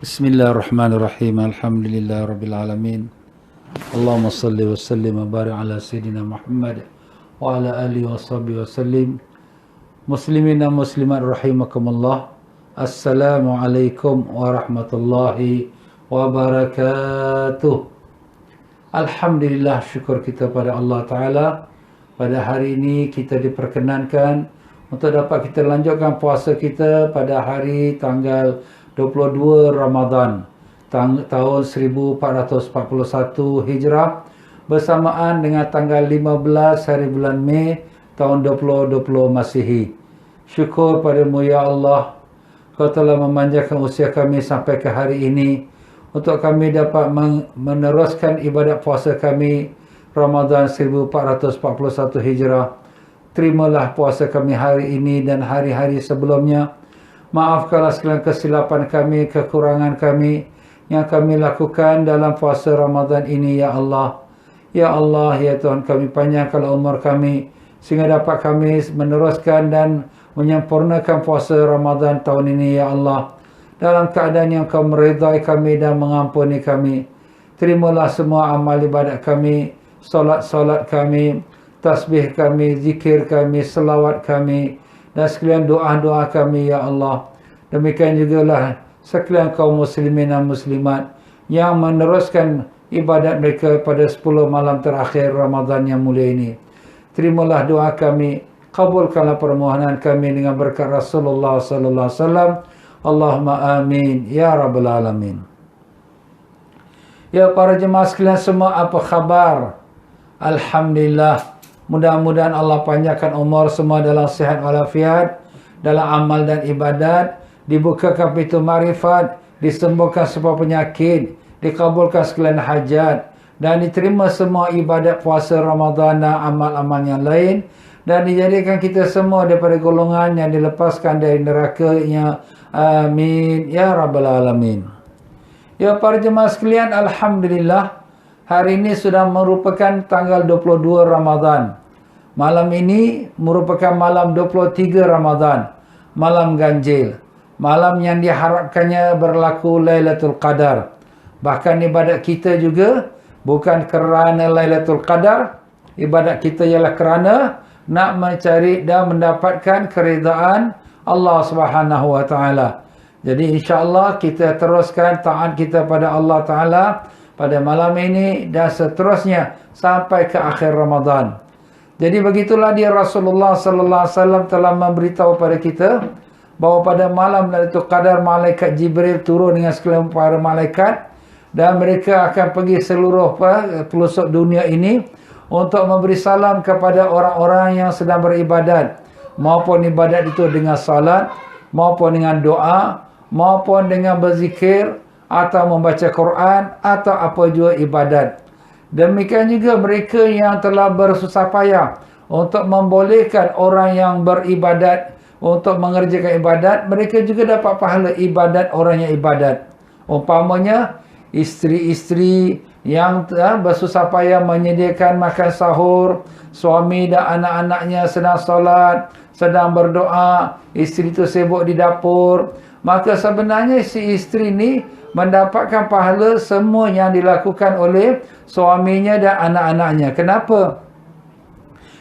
Bismillahirrahmanirrahim. Alhamdulillahirabbil Allahumma salli wa sallim wa barik ala sayyidina Muhammad wa ala alihi wa sahbihi wa sallim. Muslimin dan muslimat rahimakumullah. Assalamualaikum warahmatullahi wabarakatuh. Alhamdulillah, syukur kita pada Allah Ta'ala. Pada hari ini kita diperkenankan untuk dapat kita lanjutkan puasa kita pada hari tanggal 22 Ramadan tahun 1441 Hijrah bersamaan dengan tanggal 15 hari bulan Mei tahun 2020 Masihi. Syukur padamu ya Allah, Kau telah memanjangkan usia kami sampai ke hari ini untuk kami dapat meneruskan ibadat puasa kami Ramadan 1441 Hijrah. Terimalah puasa kami hari ini dan hari-hari sebelumnya. Maafkanlah segala kesilapan kami, kekurangan kami yang kami lakukan dalam puasa Ramadan ini ya Allah. Ya Allah, ya Tuhan kami, panjangkanlah umur kami sehingga dapat kami meneruskan dan menyempurnakan puasa Ramadan tahun ini ya Allah, dalam keadaan yang Kau meridai kami dan mengampuni kami. Terimalah semua amal ibadat kami, solat-solat kami, tasbih kami, zikir kami, selawat kami, dan sekalian doa-doa kami ya Allah. Demikian jugalah sekalian kaum muslimin dan muslimat yang meneruskan ibadat mereka pada 10 malam terakhir Ramadan yang mulia ini. Terimalah doa kami, kabulkanlah permohonan kami dengan berkat Rasulullah sallallahu alaihi wasallam. Allahumma amin ya rabbal alamin. Ya para jemaah sekalian semua, apa khabar? Alhamdulillah. Mudah-mudahan Allah panjangkan umur semua dalam sihat walafiat, dalam amal dan ibadat, dibukakan pintu marifat, disembuhkan semua penyakit, dikabulkan sekalian hajat, dan diterima semua ibadat puasa Ramadan dan amal-amal yang lain, dan dijadikan kita semua daripada golongan yang dilepaskan dari neraka-Nya. Amin ya rabbal alamin. Ya para jemaah sekalian, alhamdulillah, hari ini sudah merupakan tanggal 22 Ramadan. Malam ini merupakan malam 23 Ramadan. Malam ganjil. Malam yang diharapkannya berlaku Lailatul Qadar. Bahkan ibadat kita juga bukan kerana Lailatul Qadar. Ibadat kita ialah kerana nak mencari dan mendapatkan keridaan Allah Subhanahu wa taala. Jadi insya-Allah kita teruskan taat kita pada Allah Taala pada malam ini dan seterusnya sampai ke akhir Ramadan. Jadi begitulah dia Rasulullah sallallahu alaihi wasallam telah memberitahu pada kita bahawa pada malam Lailatul Qadar malaikat Jibril turun dengan sekalian para malaikat dan mereka akan pergi seluruh pelosok dunia ini untuk memberi salam kepada orang-orang yang sedang beribadat, maupun ibadat itu dengan salat, maupun dengan doa, maupun dengan berzikir atau membaca Quran atau apa juga ibadat. Demikian juga mereka yang telah bersusah payah untuk membolehkan orang yang beribadat untuk mengerjakan ibadat, mereka juga dapat pahala ibadat orang yang ibadat. Umpamanya isteri-isteri yang bersusah payah menyediakan makan sahur, suami dan anak-anaknya sedang solat, sedang berdoa, isteri itu sibuk di dapur, maka sebenarnya si isteri ni mendapatkan pahala semua yang dilakukan oleh suaminya dan anak-anaknya. Kenapa?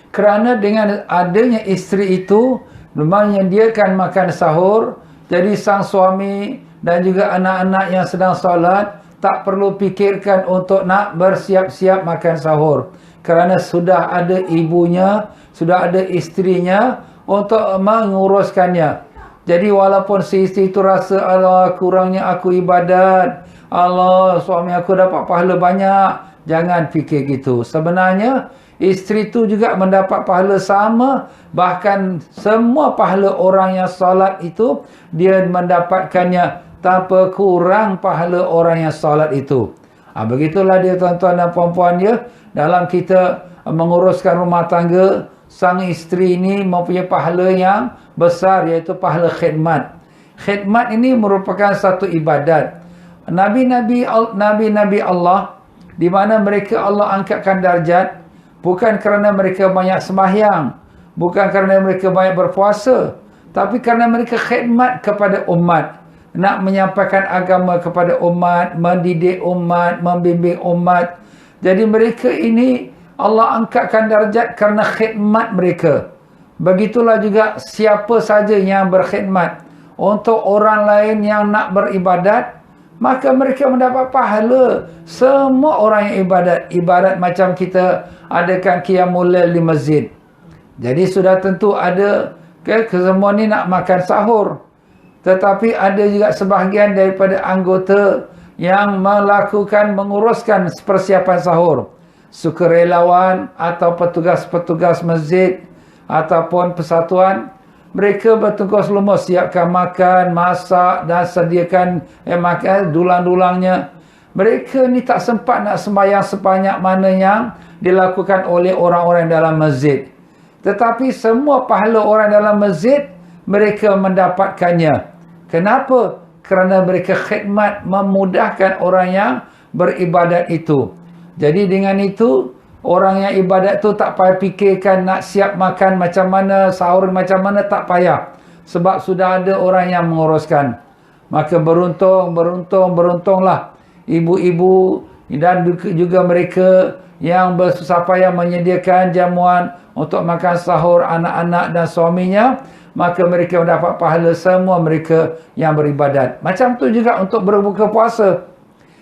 Kerana dengan adanya isteri itu menyediakan makan sahur, jadi sang suami dan juga anak-anak yang sedang solat tak perlu fikirkan untuk nak bersiap-siap makan sahur. Kerana sudah ada ibunya, sudah ada isterinya untuk menguruskannya. Jadi walaupun si isteri itu rasa, Allah kurangnya aku ibadat, Allah suami aku dapat pahala banyak, jangan fikir gitu. Sebenarnya isteri itu juga mendapat pahala sama, bahkan semua pahala orang yang salat itu dia mendapatkannya tanpa kurang pahala orang yang salat itu. Begitulah dia tuan-tuan dan puan-puan dia, dalam kita menguruskan rumah tangga, sang isteri ini mempunyai pahala yang besar, iaitu pahala khidmat. Khidmat ini merupakan satu ibadat. Nabi-nabi Allah, di mana mereka Allah angkatkan darjat, bukan kerana mereka banyak sembahyang, bukan kerana mereka banyak berpuasa, tapi kerana mereka khidmat kepada umat. nak menyampaikan agama kepada umat, mendidik umat, membimbing umat. Jadi mereka ini Allah angkatkan darjat kerana khidmat mereka. Begitulah juga siapa saja yang berkhidmat untuk orang lain yang nak beribadat, maka mereka mendapat pahala. Semua orang yang ibadat macam kita adakan qiyamul lail di masjid. Jadi sudah tentu ada semua ni nak makan sahur. Tetapi ada juga sebahagian daripada anggota yang menguruskan persiapan sahur. Sukarelawan atau petugas-petugas masjid ataupun persatuan, mereka bertugas lumus siapkan makan, masak dan sediakan makan dulang-dulangnya. Mereka ni tak sempat nak sembahyang sebanyak mana yang dilakukan oleh orang-orang dalam masjid. Tetapi semua pahala orang dalam masjid mereka mendapatkannya. Kenapa? Kerana mereka khidmat memudahkan orang yang beribadat itu. Jadi dengan itu, orang yang ibadat tu tak payah fikirkan nak siap makan macam mana, sahur macam mana, tak payah. Sebab sudah ada orang yang menguruskan. Maka beruntunglah ibu-ibu dan juga mereka yang bersusah payah menyediakan jamuan untuk makan sahur anak-anak dan suaminya. Maka mereka mendapat pahala semua mereka yang beribadat. Macam tu juga untuk berbuka puasa.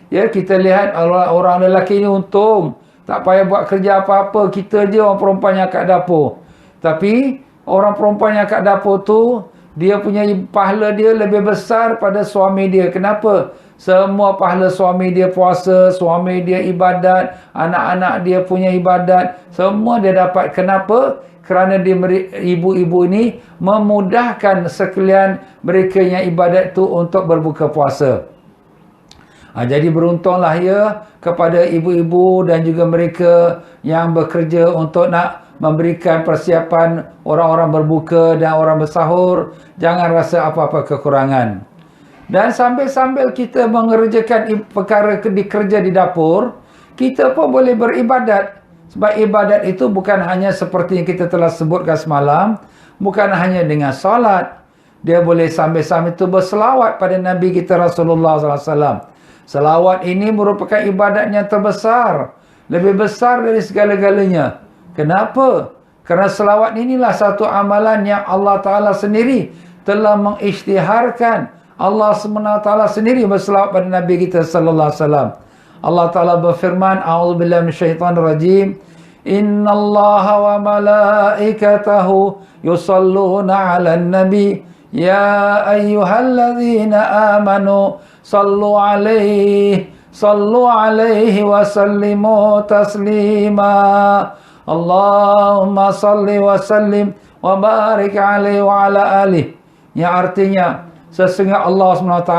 Ya, kita lihat orang lelaki ni untung. Tak payah buat kerja apa-apa. Kita je orang perempuan yang kat dapur. Tapi orang perempuan yang kat dapur tu, dia punya pahala dia lebih besar pada suami dia. Kenapa? Semua pahala suami dia puasa, suami dia ibadat, anak-anak dia punya ibadat. Semua dia dapat. Kenapa? Kerana ibu-ibu ini memudahkan sekalian mereka yang ibadat tu untuk berbuka puasa. Jadi beruntunglah ya kepada ibu-ibu dan juga mereka yang bekerja untuk nak memberikan persiapan orang-orang berbuka dan orang bersahur. Jangan rasa apa-apa kekurangan. Dan sambil-sambil kita mengerjakan perkara kerja di dapur, kita pun boleh beribadat. Sebab ibadat itu bukan hanya seperti yang kita telah sebutkan semalam, bukan hanya dengan solat. Dia boleh sambil-sambil itu berselawat pada Nabi kita Rasulullah SAW. Selawat ini merupakan ibadat yang terbesar, lebih besar dari segala-galanya. Kenapa? Kerana selawat inilah satu amalan yang Allah Ta'ala sendiri telah mengisytiharkan. Allah SWT sendiri berselawat pada Nabi kita sallallahu alaihi wasallam. Allah Ta'ala berfirman, A'udzubillahi minasyaitanirrajim, Innallaha wa malaikatahu yusalluna 'alan nabi ya ayyuhalladzina amanu sallu 'alaihi wa sallimu taslima. Allahumma salli wa sallim wa barik 'alaihi wa ala alihi. Yang artinya, sesungguhnya Allah SWT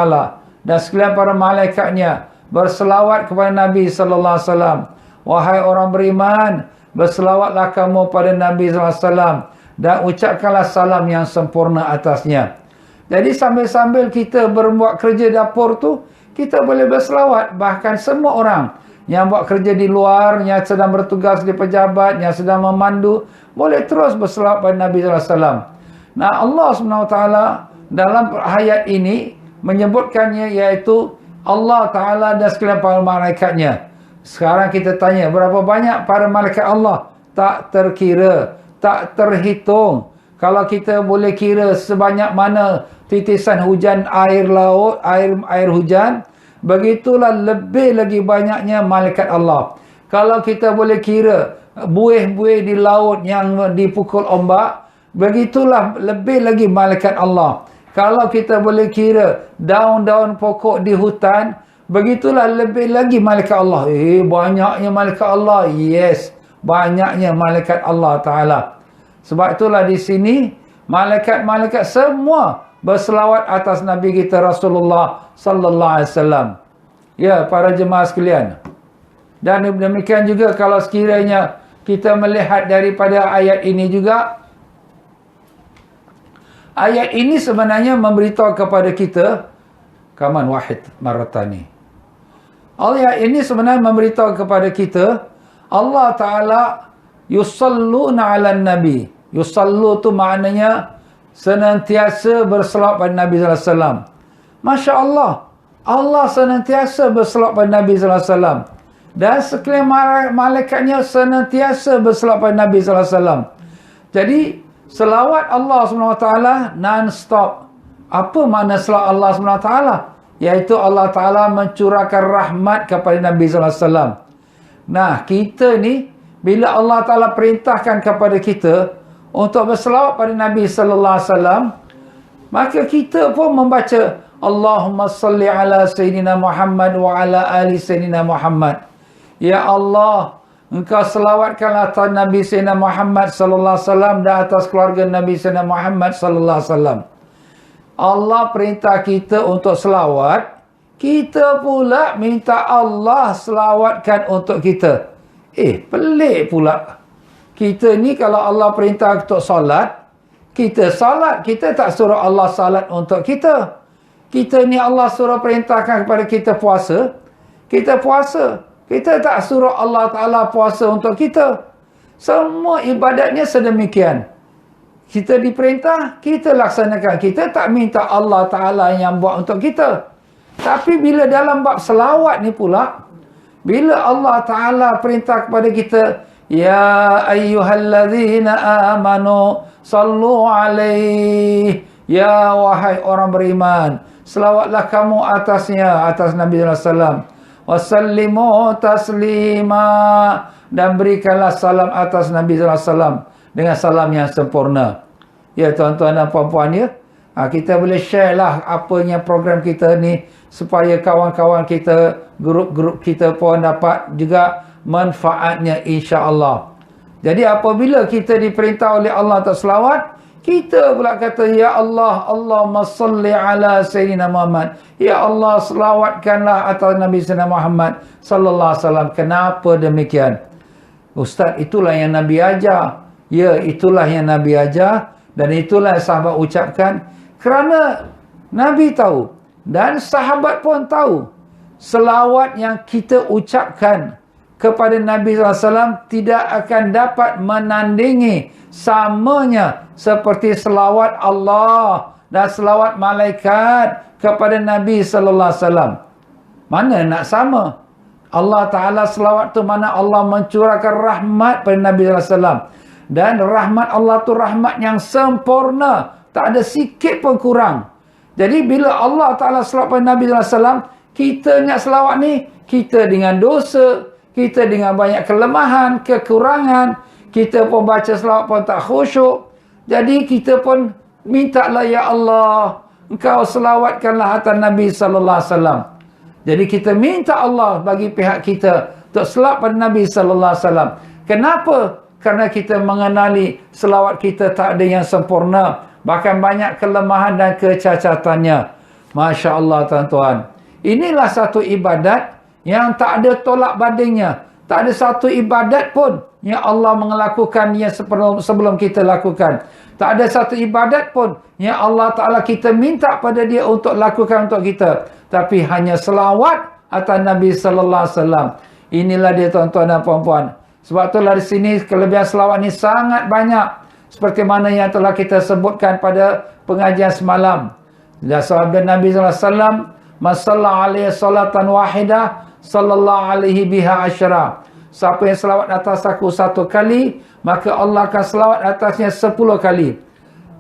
dan sekalian para malaikatnya berselawat kepada Nabi sallallahu alaihi wasallam. Wahai orang beriman, berselawatlah kamu pada Nabi sallallahu alaihi wasallam dan ucapkanlah salam yang sempurna atasnya. Jadi sambil-sambil kita berbuat kerja dapur tu, kita boleh berselawat. Bahkan semua orang yang buat kerja di luar, yang sedang bertugas di pejabat, yang sedang memandu, boleh terus berselawat pada Nabi sallallahu alaihi wasallam. Nah, Allah SWT dalam ayat ini menyebutkannya, iaitu Allah Ta'ala dan sekalian para malaikatnya. Sekarang kita tanya, berapa banyak para malaikat Allah? Tak terkira, tak terhitung. Kalau kita boleh kira sebanyak mana titisan hujan air laut, air hujan, begitulah lebih lagi banyaknya malaikat Allah. Kalau kita boleh kira buih-buih di laut yang dipukul ombak, begitulah lebih lagi malaikat Allah. Kalau kita boleh kira daun-daun pokok di hutan, begitulah lebih lagi malaikat Allah. Banyaknya malaikat Allah. Yes, banyaknya malaikat Allah Ta'ala. Sebab itulah di sini, malaikat-malaikat semua berselawat atas Nabi kita Rasulullah Sallallahu Alaihi Wasallam. Ya, para jemaah sekalian. Dan demikian juga kalau sekiranya kita melihat daripada ayat ini juga, ayat ini sebenarnya memberitahu kepada kita, kaman wahid maratani. Ayat ini sebenarnya memberitahu kepada kita, Allah Ta'ala yusalluna 'alan nabi. Yusallu tu maknanya senantiasa berselawat pada Nabi sallallahu alaihi wasallam. Masya Allah, Allah senantiasa berselawat pada Nabi SAW. Dan sekalian malaikatnya senantiasa berselawat pada Nabi SAW. Jadi, selawat Allah SWT non-stop. Apa makna selawat Allah SWT? Iaitu Allah Ta'ala mencurahkan rahmat kepada Nabi SAW. Nah, kita ni, bila Allah Ta'ala perintahkan kepada kita untuk berselawat pada Nabi SAW, maka kita pun membaca Allahumma salli ala Sayyidina Muhammad wa ala ali Sayyidina Muhammad. Ya Allah, Engkau selawatkanlah atas Nabi Sayyidina Muhammad sallallahu alaihi wasallam dan atas keluarga Nabi Sayyidina Muhammad sallallahu alaihi wasallam. Allah perintah kita untuk selawat, kita pula minta Allah selawatkan untuk kita. Pelik pula. Kita ni kalau Allah perintah untuk solat, kita salat, kita tak suruh Allah salat untuk kita. Kita ni Allah suruh perintahkan kepada kita puasa, kita puasa. Kita tak suruh Allah Ta'ala puasa untuk kita. Semua ibadatnya sedemikian. Kita diperintah, kita laksanakan. Kita tak minta Allah Ta'ala yang buat untuk kita. Tapi bila dalam bab selawat ni pula, bila Allah Ta'ala perintah kepada kita, Ya ayyuhalladzina amanu sallu alaihi. Ya wahai orang beriman, selawatlah kamu atasnya, atas Nabi SAW. Wasallimu taslima. Dan berikanlah salam atas Nabi SAW dengan salam yang sempurna. Ya tuan-tuan dan puan-puan ya, kita boleh share lah apanya program kita ni, supaya kawan-kawan kita, grup-grup kita pun dapat juga manfaatnya insya-Allah. Jadi apabila kita diperintah oleh Allah untuk selawat, kita pula kata, Ya Allah, Allahumma salli ala Sayyidina Muhammad. Ya Allah, selawatkanlah atas Nabi Sayyidina Muhammad sallallahu alaihi wasallam. Kenapa demikian? Ustaz, itulah yang Nabi ajar. Ya, itulah yang Nabi ajar. Dan itulah yang sahabat ucapkan. Kerana Nabi tahu. Dan sahabat pun tahu. Selawat yang kita ucapkan kepada Nabi SAW tidak akan dapat menandingi samanya seperti selawat Allah dan selawat malaikat kepada Nabi SAW. Mana nak sama? Allah Ta'ala selawat tu mana Allah mencurahkan rahmat pada Nabi SAW. Dan rahmat Allah tu rahmat yang sempurna. Tak ada sikit pun kurang. Jadi bila Allah Ta'ala selawat pada Nabi SAW, kita nak selawat ni, kita dengan dosa, kita dengan banyak kelemahan, kekurangan, kita pun baca selawat pun tak khusyuk. Jadi kita pun mintalah, Ya Allah, Engkau selawatkanlah atas Nabi SAW. Jadi kita minta Allah bagi pihak kita untuk selawat pada Nabi SAW. Kenapa? Kerana kita mengenali selawat kita tak ada yang sempurna. Bahkan banyak kelemahan dan kecacatannya. Masya Allah tuan-tuan. Inilah satu ibadat yang tak ada tolak bandingnya. Tak ada satu ibadat pun yang Allah melakukan yang sebelum kita lakukan. Tak ada satu ibadat pun yang Allah Ta'ala kita minta pada dia untuk lakukan untuk kita. Tapi hanya selawat atas Nabi Sallallahu Alaihi Wasallam. Inilah dia tuan-tuan dan puan-puan. Sebab itulah di sini kelebihan selawat ni sangat banyak. Seperti mana yang telah kita sebutkan pada pengajian semalam. Dan sabda Nabi Sallallahu Alaihi Wasallam, "Masalla alaihi salatan wahidah, sallallahu alaihi biha asyara." Siapa yang selawat atas aku satu kali, maka Allah akan selawat atasnya 10 kali.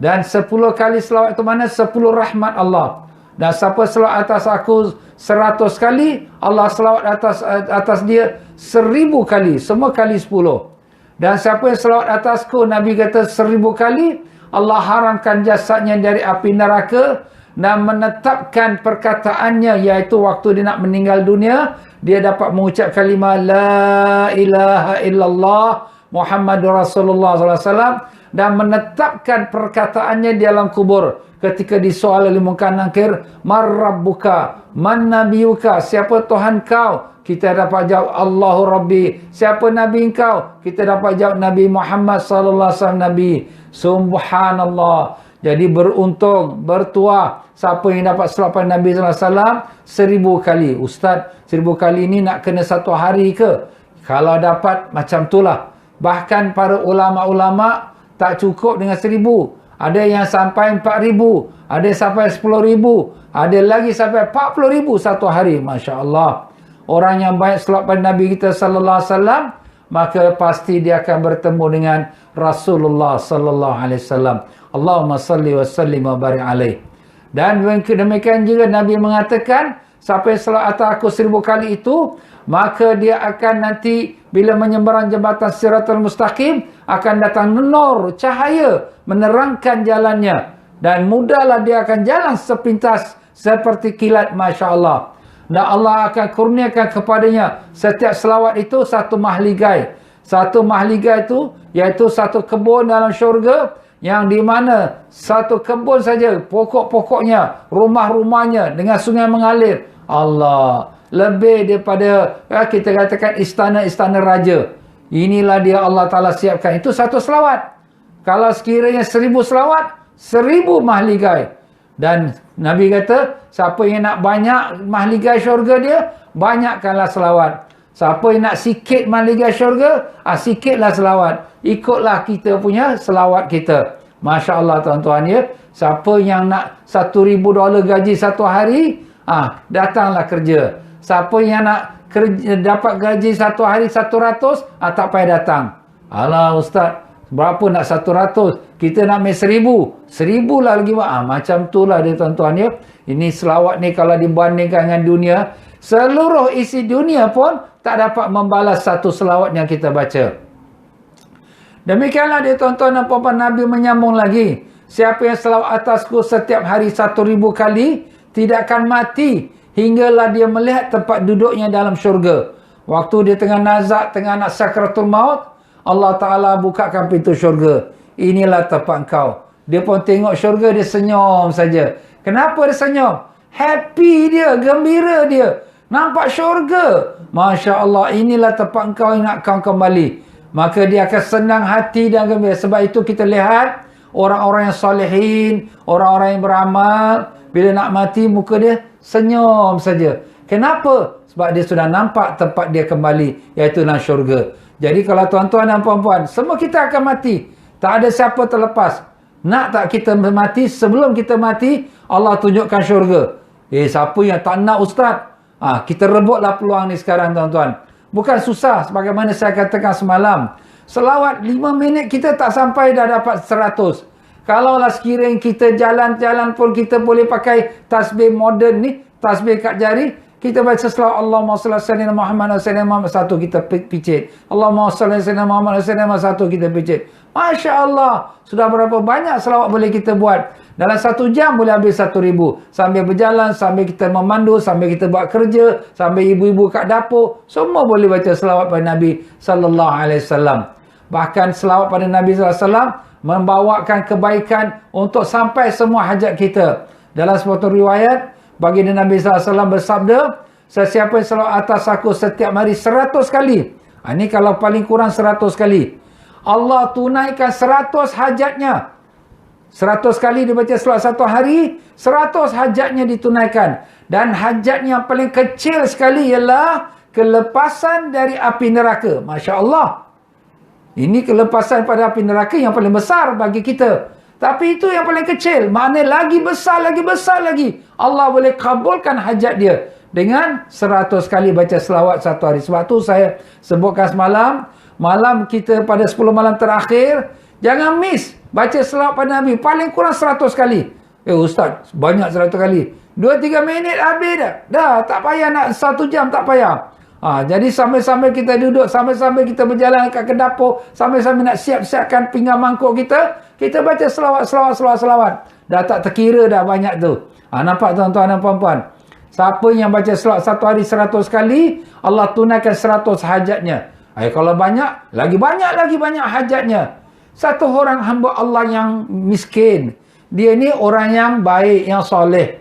Dan 10 kali selawat itu mana? 10 rahmat Allah. Dan siapa selawat atas aku 100 kali, Allah selawat atas dia 1000 kali. Semua kali 10. Dan siapa yang selawat atasku, Nabi kata 1000 kali, Allah haramkan jasadnya dari api neraka dan menetapkan perkataannya, iaitu waktu dia nak meninggal dunia, dia dapat mengucap kalimah La ilaha illallah Muhammadur Rasulullah SAW, dan menetapkan perkataannya di alam kubur ketika disoal oleh Munkar Nakir, Man Rabbuka, Man Nabiyuka, siapa Tuhan kau? Kita dapat jawab Allahu Rabbi. Siapa Nabi engkau? Kita dapat jawab Nabi Muhammad SAW Nabi. Subhanallah. Jadi beruntung, bertuah siapa yang dapat selawat Nabi SAW 1000 kali. Ustaz, 1000 kali ini nak kena satu hari ke? Kalau dapat, macam itulah. Bahkan para ulama-ulama tak cukup dengan 1000. ada yang sampai 4,000, ada yang sampai 10,000, ada lagi sampai 40,000 satu hari. Masya Allah. Orang yang baik selawat pada Nabi kita sallallahu alaihi wasallam, maka pasti dia akan bertemu dengan Rasulullah sallallahu alaihi wasallam. Allahumma salli wa sallim wa barik alaih. Dan demikian juga Nabi mengatakan, siapa yang selawat atas aku 1,000 kali itu, maka dia akan nanti bila menyeberang jambatan Siratul Mustaqim, akan datang nur, cahaya, menerangkan jalannya. Dan mudahlah dia akan jalan sepintas seperti kilat, Masya Allah. Dan Allah akan kurniakan kepadanya setiap selawat itu satu mahligai. Satu mahligai itu, iaitu satu kebun dalam syurga, yang di mana satu kebun saja, pokok-pokoknya, rumah-rumahnya dengan sungai mengalir. Allah, lebih daripada kita katakan istana-istana raja. Inilah dia Allah Ta'ala siapkan. Itu satu selawat. Kalau sekiranya 1,000 selawat, 1,000 mahligai. Dan Nabi kata, siapa yang nak banyak mahligai syurga dia, banyakkanlah selawat. Siapa yang nak sikit mahligai syurga, sikitlah selawat. Ikutlah kita punya selawat kita. Masya Allah tuan-tuan ya. Siapa yang nak $1,000 gaji satu hari, datanglah kerja. Siapa yang nak dapat gaji satu hari 100, tak payah datang. Alah Ustaz, berapa nak 100? Kita nak main 1,000. 1,000 lah lagi. Macam tu lah dia tuan-tuan ya. Ini selawat ni kalau dibandingkan dengan dunia, seluruh isi dunia pun tak dapat membalas satu selawat yang kita baca. Demikianlah dia tuan-tuan dan puan-puan, Nabi menyambung lagi. Siapa yang selawat atasku setiap hari 1,000 kali, tidak akan mati hinggalah dia melihat tempat duduknya dalam syurga. Waktu dia tengah nazak, tengah nak sakratul maut, Allah Ta'ala bukakan pintu syurga. Inilah tempat engkau. Dia pun tengok syurga, dia senyum saja. Kenapa dia senyum? Happy dia, gembira dia. Nampak syurga. Masya Allah, inilah tempat engkau yang nak kau kembali. Maka dia akan senang hati dan gembira. Sebab itu kita lihat orang-orang yang solehin, orang-orang yang beramal, bila nak mati muka dia senyum saja. Kenapa? Sebab dia sudah nampak tempat dia kembali, iaitu dalam syurga. Jadi kalau tuan-tuan dan puan-puan, semua kita akan mati. Tak ada siapa terlepas. Nak tak kita mati? Sebelum kita mati, Allah tunjukkan syurga. Siapa yang tak nak Ustaz? Kita rebutlah peluang ni sekarang tuan-tuan. Bukan susah, sebagaimana saya katakan semalam. Selawat 5 minit kita tak sampai dah dapat 100. Kalaulah sekiranya kita jalan-jalan pun kita boleh pakai tasbih moden ni, tasbih kat jari, kita baca selawat Allahumma salli ala sayyidina Muhammad wa sallam, satu kita picit. Allahumma salli ala sayyidina Muhammad wa sallam, satu kita picit. Masya Allah, sudah berapa banyak selawat boleh kita buat. Dalam 1 jam boleh habis 1,000. Sambil berjalan, sambil kita memandu, sambil kita buat kerja, sambil ibu-ibu kat dapur, semua boleh baca selawat pada Nabi sallallahu alaihi wasallam. Bahkan selawat pada Nabi sallallahu alaihi wasallam membawakan kebaikan untuk sampai semua hajat kita. Dalam suatu riwayat, baginda Nabi SAW bersabda, sesiapa yang selawat atas aku setiap hari 100 kali. Ini kalau paling kurang 100 kali. Allah tunaikan 100 hajatnya. 100 kali dia baca selawat satu hari, 100 hajatnya ditunaikan. Dan hajat yang paling kecil sekali ialah kelepasan dari api neraka. Masya Allah. Ini kelepasan pada api neraka yang paling besar bagi kita. Tapi itu yang paling kecil. Maknanya lagi besar lagi. Allah boleh kabulkan hajat dia dengan 100 kali baca selawat satu hari. Sebab tu saya sebutkan semalam, malam kita pada 10 malam terakhir, jangan miss baca selawat pada Nabi. Paling kurang 100 kali. Ustaz, banyak 100 kali. 2-3 minit habis dah. Dah, tak payah nak 1 jam, tak payah. Jadi sambil-sambil kita duduk, sambil-sambil kita berjalan ke dapur, sambil-sambil nak siap-siapkan pinggan mangkuk kita, kita baca selawat. Dah tak terkira dah banyak tu. Nampak tuan-tuan dan puan-puan? Siapa yang baca selawat satu hari 100 kali, Allah tunaikan 100 hajatnya. Kalau banyak, lagi banyak hajatnya. Satu orang hamba Allah yang miskin. Dia ni orang yang baik, yang soleh.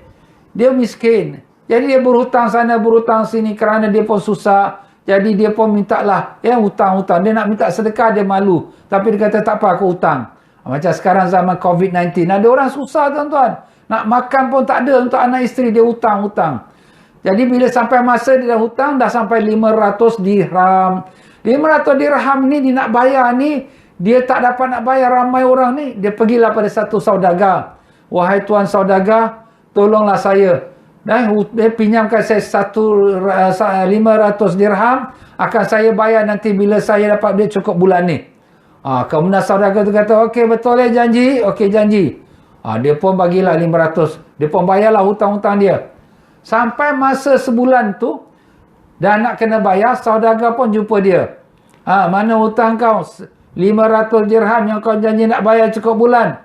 Dia miskin. Jadi dia berhutang sana, berhutang sini kerana dia pun susah. Jadi dia pun mintalah, hutang-hutang. Dia nak minta sedekah, dia malu. Tapi dia kata, tak apa, aku hutang. Macam sekarang zaman COVID-19. Ada orang susah tuan-tuan. Nak makan pun tak ada untuk anak isteri. Dia hutang-hutang. Jadi bila sampai masa dia dah hutang, dah sampai 500 dirham. 500 dirham ni dia nak bayar ni, Dia tak dapat nak bayar ramai orang ni. Dia pergilah pada satu saudagar. Wahai tuan saudagar, tolonglah saya. Dan dia pinjamkan saya 500 dirham. Akan saya bayar nanti bila saya dapat duit cukup bulan ni. Kemudian saudagar tu kata, okey betul ya janji? Okey janji. Dia pun bagilah 500. Dia pun bayarlah hutang-hutang dia. Sampai masa sebulan tu, dah nak kena bayar, saudagar pun jumpa dia. Mana hutang kau? 500 dirham yang kau janji nak bayar cukup bulan.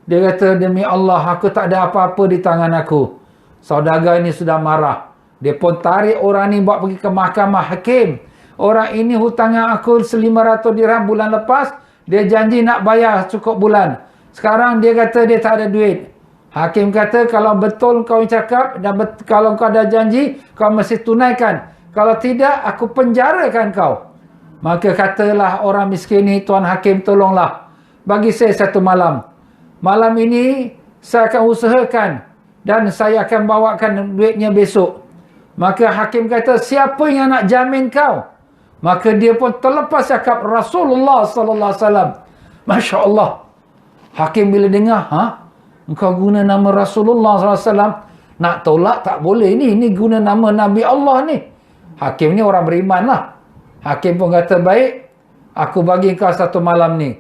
Dia kata, demi Allah, aku tak ada apa-apa di tangan aku. Saudagar ini sudah marah. Dia pun tarik orang ni bawa pergi ke mahkamah hakim. Orang ini hutangnya aku 500 dirham bulan lepas. Dia janji nak bayar cukup bulan. Sekarang dia kata dia tak ada duit. Hakim kata, kalau betul kau cakap dan kalau kau ada janji, kau mesti tunaikan. Kalau tidak, aku penjarakan kau. Maka katalah orang miskin ni, Tuan Hakim tolonglah. Bagi saya satu malam. Malam ini, saya akan usahakan. Dan saya akan bawakan duitnya besok. Maka Hakim kata, siapa yang nak jamin kau? Maka dia pun terlepas cakap Rasulullah sallallahu alaihi wasallam. Masya Allah. Hakim bila dengar, engkau guna nama Rasulullah sallallahu alaihi wasallam, nak tolak tak boleh ni. Ini guna nama Nabi Allah ni. Hakim ni orang beriman lah. Hakim pun kata, baik, aku bagi kau satu malam ni.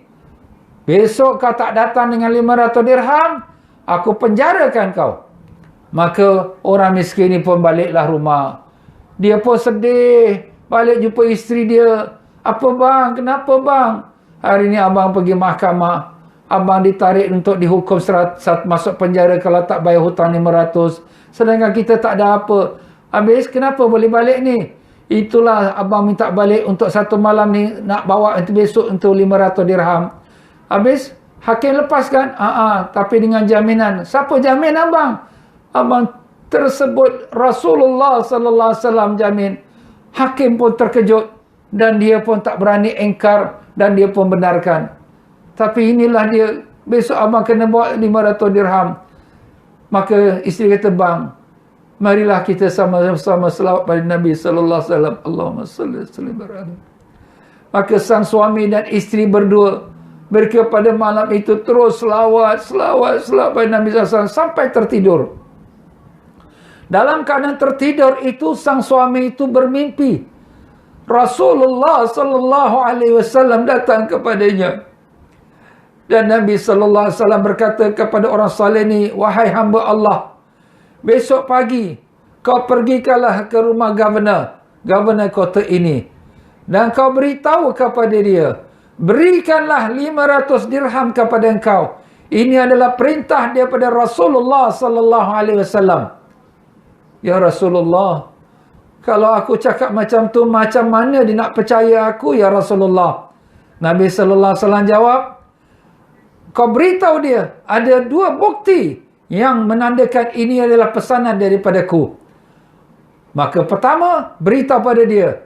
Besok kau tak datang dengan 500 dirham, aku penjarakan kau. Maka orang miskin ni pun baliklah rumah. Dia pun sedih. Balik jumpa isteri dia. Apa bang? Kenapa bang? Hari ni abang pergi mahkamah. Abang ditarik untuk dihukum masuk penjara kalau tak bayar hutang 500. Sedangkan kita tak ada apa. Habis kenapa boleh balik ni? Itulah abang minta balik untuk satu malam ni. Nak bawa itu besok untuk 500 dirham. Habis hakim lepaskan. Tapi dengan jaminan. Siapa jamin abang? Abang tersebut Rasulullah sallallahu alaihi wasallam jamin. Hakim pun terkejut. Dan dia pun tak berani engkar. Dan dia pun benarkan. Tapi inilah dia. Besok abang kena bawa 500 dirham. Maka isteri kata, bang, marilah kita sama-sama selawat pada Nabi sallallahu alaihi wasallam. Allahumma salli wa sallim baraka. Maka sang suami dan isteri berdua, mereka pada malam itu terus selawat pada Nabi sallallahu alaihi wasallam sampai tertidur. Dalam keadaan tertidur itu, sang suami itu bermimpi Rasulullah sallallahu alaihi wasallam datang kepadanya. Dan Nabi sallallahu alaihi wasallam berkata kepada orang saleh ni, wahai hamba Allah, besok pagi kau pergikanlah ke rumah governor kota ini, dan kau beritahu kepada dia, berikanlah 500 dirham kepada engkau. Ini adalah perintah daripada Rasulullah sallallahu alaihi wasallam. Ya Rasulullah, kalau aku cakap macam tu, macam mana dia nak percaya aku ya Rasulullah? Nabi sallallahu alaihi wasallam jawab, kau beritahu dia ada dua bukti yang menandakan ini adalah pesanan daripadaku. Maka pertama, beritahu pada dia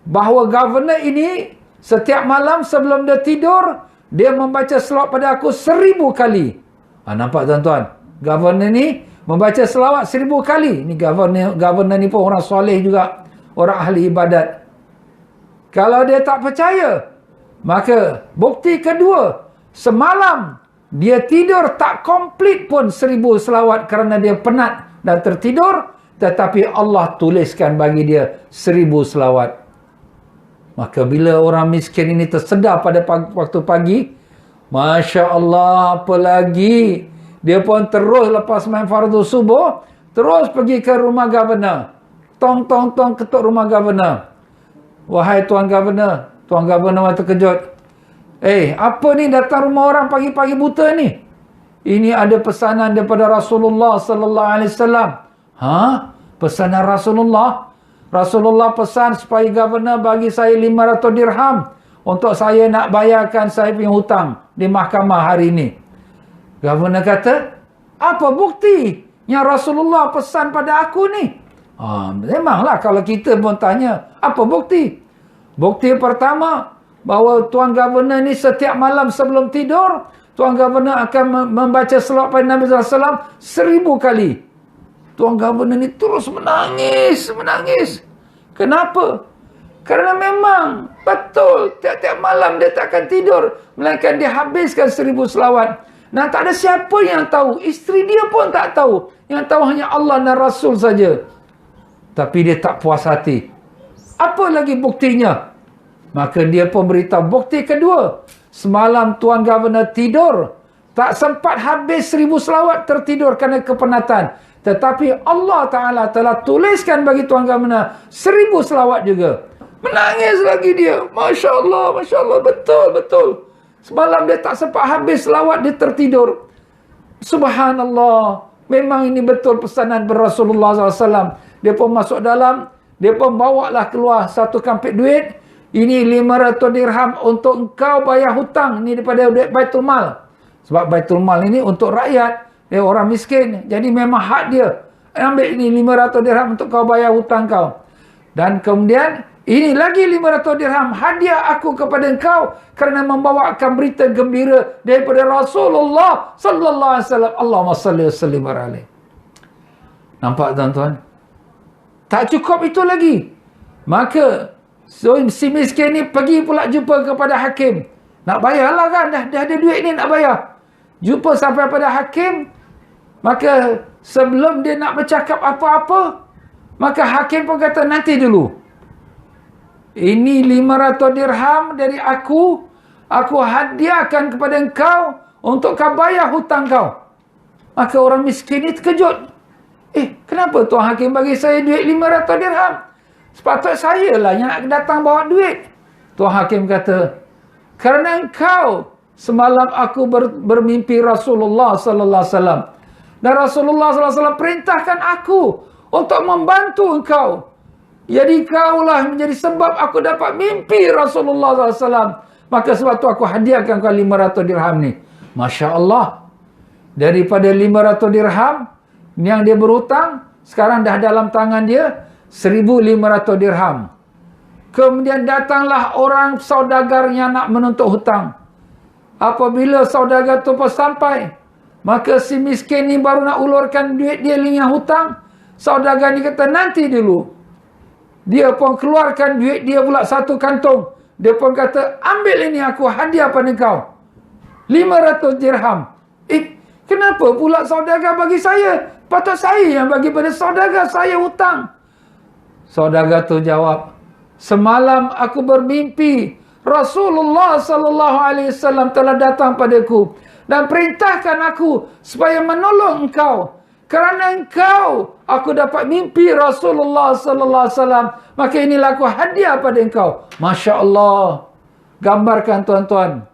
bahawa governor ini setiap malam sebelum dia tidur, dia membaca selawat pada aku 1000 kali. Nampak tuan-tuan? Governor ni membaca selawat 1000 kali. Ni governor ni pun orang soleh juga, orang ahli ibadat. Kalau dia tak percaya, maka bukti kedua, semalam dia tidur tak komplit pun 1000 selawat kerana dia penat dan tertidur, tetapi Allah tuliskan bagi dia 1000 selawat. Maka bila orang miskin ini tersedar pada waktu pagi, Masya Allah, apa lagi? Dia pun terus lepas main fardu subuh, terus pergi ke rumah governor. Tong ketuk rumah governor. Wahai tuan governor. Tuan governor terkejut. Apa ni datang rumah orang pagi-pagi buta ni? Ini ada pesanan daripada Rasulullah sallallahu alaihi wasallam. Pesanan Rasulullah? Rasulullah pesan supaya governor bagi saya 500 dirham untuk saya nak bayarkan saya punya hutang di mahkamah hari ini. Governor kata, apa bukti yang Rasulullah pesan pada aku ni? Memanglah kalau kita pun tanya, apa bukti? Bukti pertama, bahawa Tuan Governor ni setiap malam sebelum tidur, Tuan Governor akan membaca selawat pada Nabi SAW 1000 kali. Tuan Governor ni terus menangis. Kenapa? Kerana memang betul tiap-tiap malam dia tak akan tidur melainkan dia habiskan 1000 selawat. Dan tak ada siapa yang tahu. Isteri dia pun tak tahu. Yang tahu hanya Allah dan Rasul saja. Tapi dia tak puas hati. Apa lagi buktinya? Maka dia pun beritahu bukti kedua. Semalam Tuan Governor tidur. Tak sempat habis 1000 selawat, tertidur kerana kepenatan. Tetapi Allah Ta'ala telah tuliskan bagi Tuan Governor 1000 selawat juga. Menangis lagi dia. Masya Allah, Masya Allah. Betul, betul. Semalam dia tak sempat habis selawat, dia tertidur. Subhanallah. Memang ini betul pesanan Rasulullah SAW. Dia pun masuk dalam. Dia pun bawalah keluar satu kampit duit. Ini 500 dirham untuk engkau bayar hutang. Ini daripada duit Baitul Mal. Sebab Baitul Mal ini untuk rakyat. Dia orang miskin. Jadi memang hak dia. Ambil ini 500 dirham untuk kau bayar hutang kau. Dan kemudian ini lagi 500 dirham hadiah aku kepada engkau kerana membawakan berita gembira daripada Rasulullah sallallahu alaihi wasallam. Allahumma salli wa sallim alaihi. Nampak tuan-tuan? Tak cukup itu lagi. Maka si miskin ni pergi pula jumpa kepada hakim. Nak bayarlah kan, dah ada duit ni nak bayar. Jumpa sampai pada hakim. Maka sebelum dia nak bercakap apa-apa, maka hakim pun kata nanti dulu. Ini 500 dirham dari aku hadiahkan kepada engkau untuk kau bayar hutang kau. Maka orang miskin ini terkejut. Kenapa Tuan Hakim bagi saya duit 500 dirham? Sepatutnya saya lah yang nak datang bawa duit. Tuan Hakim kata, kerana engkau semalam aku bermimpi Rasulullah sallallahu alaihi wasallam. Dan Rasulullah sallallahu alaihi wasallam perintahkan aku untuk membantu engkau. Jadi kaulah menjadi sebab aku dapat mimpi Rasulullah SAW. Maka sebab tu aku hadiahkan kau 500 dirham ni. Masya Allah. Daripada 500 dirham yang dia berhutang, sekarang dah dalam tangan dia 1,500 dirham. Kemudian datanglah orang saudagar yang nak menuntut hutang. Apabila saudagar tu pun sampai, maka si miskin ni baru nak ulurkan duit dia yang hutang. Saudagar ni kata nanti dulu. Dia pun keluarkan duit dia pula satu kantung. Dia pun kata, ambil ini aku hadiah pada kau. 500 dirham. Kenapa pula saudagar bagi saya? Patut saya yang bagi pada saudagar, saya hutang. Saudagar tu jawab, semalam aku bermimpi Rasulullah sallallahu alaihi wasallam telah datang padaku dan perintahkan aku supaya menolong engkau. Kerana engkau, aku dapat mimpi Rasulullah sallallahu alaihi wasallam, maka inilah aku hadiah pada engkau. Masya Allah. Gambarkan tuan-tuan.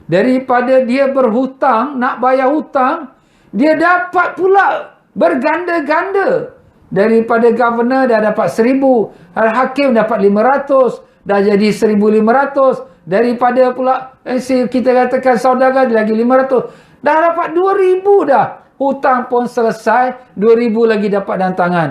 Daripada dia berhutang, nak bayar hutang, dia dapat pula berganda-ganda. Daripada governor dah dapat 1,000, hakim dapat 500, dah jadi 1,500. Daripada pula kita katakan saudagar lagi 500, dah dapat 2,000 dah. Hutang pun selesai, 2,000 lagi dapat dalam tangan.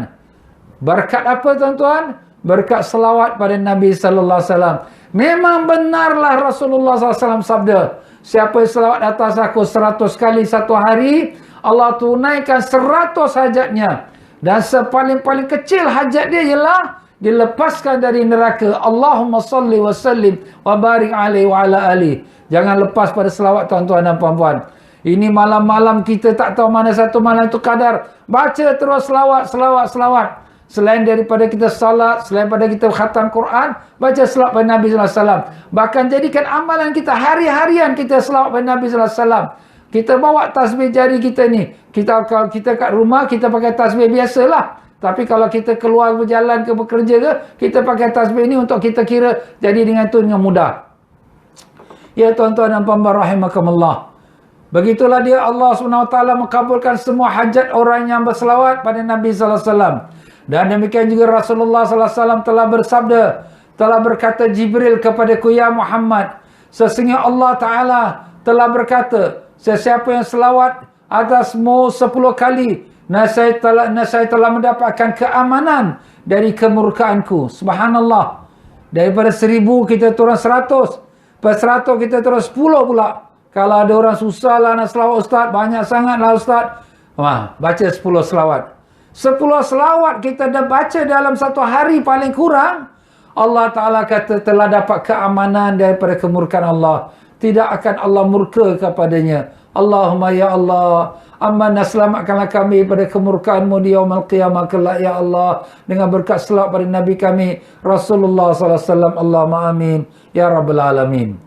Berkat apa tuan-tuan? Berkat selawat pada Nabi sallallahu alaihi wasallam. Memang benarlah Rasulullah sallallahu alaihi wasallam sabda, siapa yang selawat atas aku 100 kali satu hari, Allah tunaikan 100 hajatnya. Dan sepaling-paling kecil hajat dia ialah dilepaskan dari neraka. Allahumma salli wa sallim wa barik alaihi wa ala alihi. Jangan lepas pada selawat tuan-tuan dan puan-puan. Ini malam-malam kita tak tahu mana satu malam itu kadar. Baca terus selawat, selawat, selawat. Selain daripada kita salat, selain daripada kita khatam Quran, baca selawat pada Nabi sallallahu alaihi wasallam. Bahkan jadikan amalan kita hari-harian kita selawat pada Nabi sallallahu alaihi wasallam. Kita bawa tasbih jari kita ni. Kalau kita kat rumah, kita pakai tasbih biasalah. Tapi kalau kita keluar berjalan ke bekerja ke, kita pakai tasbih ni untuk kita kira jadi dengan tu dengan mudah. Ya tuan-tuan dan puan-puan rahimakumullah. Begitulah dia Allah SWT mengabulkan semua hajat orang yang berselawat pada Nabi sallallahu alaihi wasallam. Dan demikian juga Rasulullah sallallahu alaihi wasallam telah bersabda, telah berkata Jibril kepadaku, ya Muhammad, sesungguhnya Allah Taala telah berkata, sesiapa yang selawat atasmu 10 kali, saya telah mendapatkan keamanan dari kemurkaanku. Subhanallah. Daripada 1,000 kita turun 100. Per 100 kita turun 10 pula. Kalau ada orang susah lah nak selawat ustaz, banyak sangat lah ustaz. Baca 10 selawat. 10 selawat kita dah baca dalam satu hari paling kurang, Allah Ta'ala kata telah dapat keamanan daripada kemurkaan Allah. Tidak akan Allah murka kepadanya. Allahumma ya Allah, amanah selamatkanlah kami pada kemurkaanmu di yaumul qiyamah kelak ya Allah, dengan berkat selawat pada Nabi kami Rasulullah sallallahu alaihi wasallam. Allahumma amin ya rabbal alamin.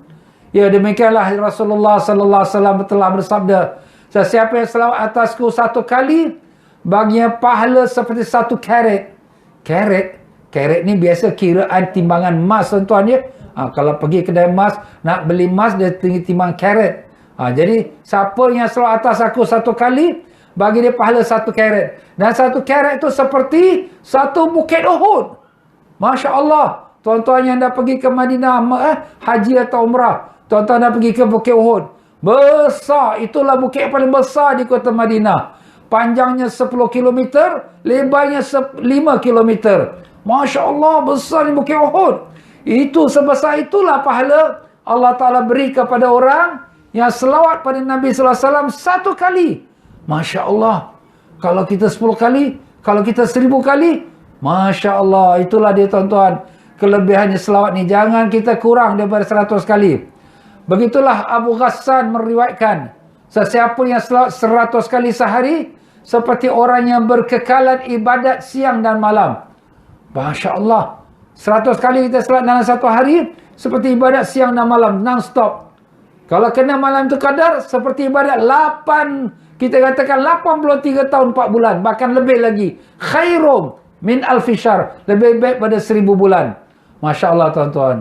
Ya, demikianlah Rasulullah sallallahu alaihi wasallam telah bersabda, sesiapa yang selawat atasku satu kali, baginya pahala seperti satu karet. Karet ni biasa kiraan timbangan emas, tuan-tuan ya. Kalau pergi kedai emas, nak beli emas, dia timbang karet. Jadi, siapa yang selawat atas aku satu kali, bagi dia pahala satu karet. Dan satu karet itu seperti satu bukit Uhud. Masya Allah. Tuan-tuan yang dah pergi ke Madinah, haji atau umrah, tuan-tuan dah pergi ke bukit Uhud. Besar. Itulah bukit yang paling besar di kota Madinah. Panjangnya 10 km, lebarnya 5 km. Masya Allah, besar ni bukit Uhud. Itu sebesar itulah pahala Allah Ta'ala beri kepada orang yang selawat pada Nabi sallallahu alaihi wasallam satu kali. Masya Allah. Kalau kita 10 kali, kalau kita 1000 kali, Masya Allah. Itulah dia tuan-tuan, kelebihannya selawat ni. Jangan kita kurang daripada 100 kali. Begitulah Abu Ghassan meriwayatkan, sesiapa yang selawat 100 kali sehari, seperti orang yang berkekalan ibadat siang dan malam. Masya Allah. 100 kali kita selawat dalam satu hari, seperti ibadat siang dan malam, non-stop. Kalau kena malam tu qadar, seperti ibadat 8, kita katakan 83 tahun 4 bulan, bahkan lebih lagi. Khairum min alfi syahr, lebih baik pada 1000 bulan. Masya Allah tuan-tuan.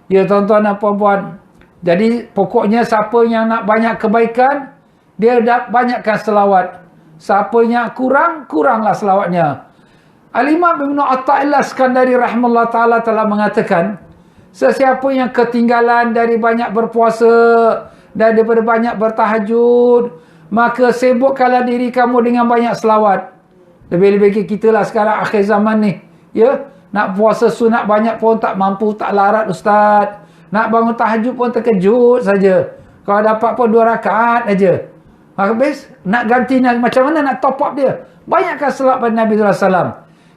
Ya tuan-tuan dan puan-puan. Jadi pokoknya siapa yang nak banyak kebaikan, dia dah banyakkan selawat. Siapa yang kurang, kuranglah selawatnya. Al-Imam Ibn Atta'illah Skandari rahimahullah ta'ala telah mengatakan, sesiapa yang ketinggalan dari banyak berpuasa dan daripada banyak bertahajud, maka sibukkanlah diri kamu dengan banyak selawat. Lebih-lebih kita lah sekarang akhir zaman ni. Ya, nak puasa sunat banyak pun tak mampu, tak larat ustaz. Nak bangun tahajud pun terkejut saja. Kalau dapat pun 2 rakaat aja. Habis nak ganti, macam mana nak top up dia? Banyakkan selawat pada Nabi sallallahu alaihi wasallam.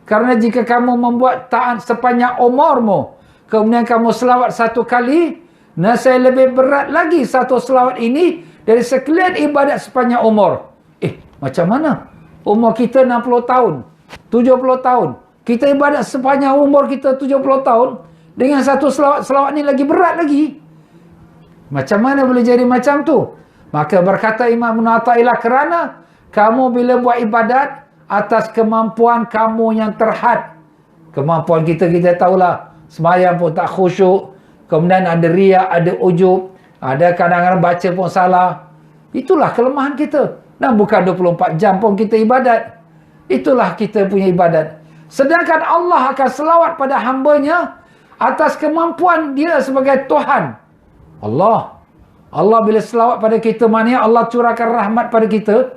Kerana jika kamu membuat taat sepanjang umurmu, kemudian kamu selawat satu kali, saya lebih berat lagi satu selawat ini dari sekalian ibadat sepanjang umur. Macam mana? Umur kita 60 tahun, 70 tahun. Kita ibadat sepanjang umur kita 70 tahun, dengan satu selawat ni lagi berat lagi. Macam mana boleh jadi macam tu? Maka berkata Imam Ibn Atta'illah, kerana kamu bila buat ibadat atas kemampuan kamu yang terhad. Kemampuan kita tahulah. Sembahyang pun tak khusyuk. Kemudian ada riak, ada ujub. Ada kadang-kadang baca pun salah. Itulah kelemahan kita. Dan bukan 24 jam pun kita ibadat. Itulah kita punya ibadat. Sedangkan Allah akan selawat pada hambanya atas kemampuan dia sebagai Tuhan. Allah bila selawat pada kita, maknanya Allah curahkan rahmat pada kita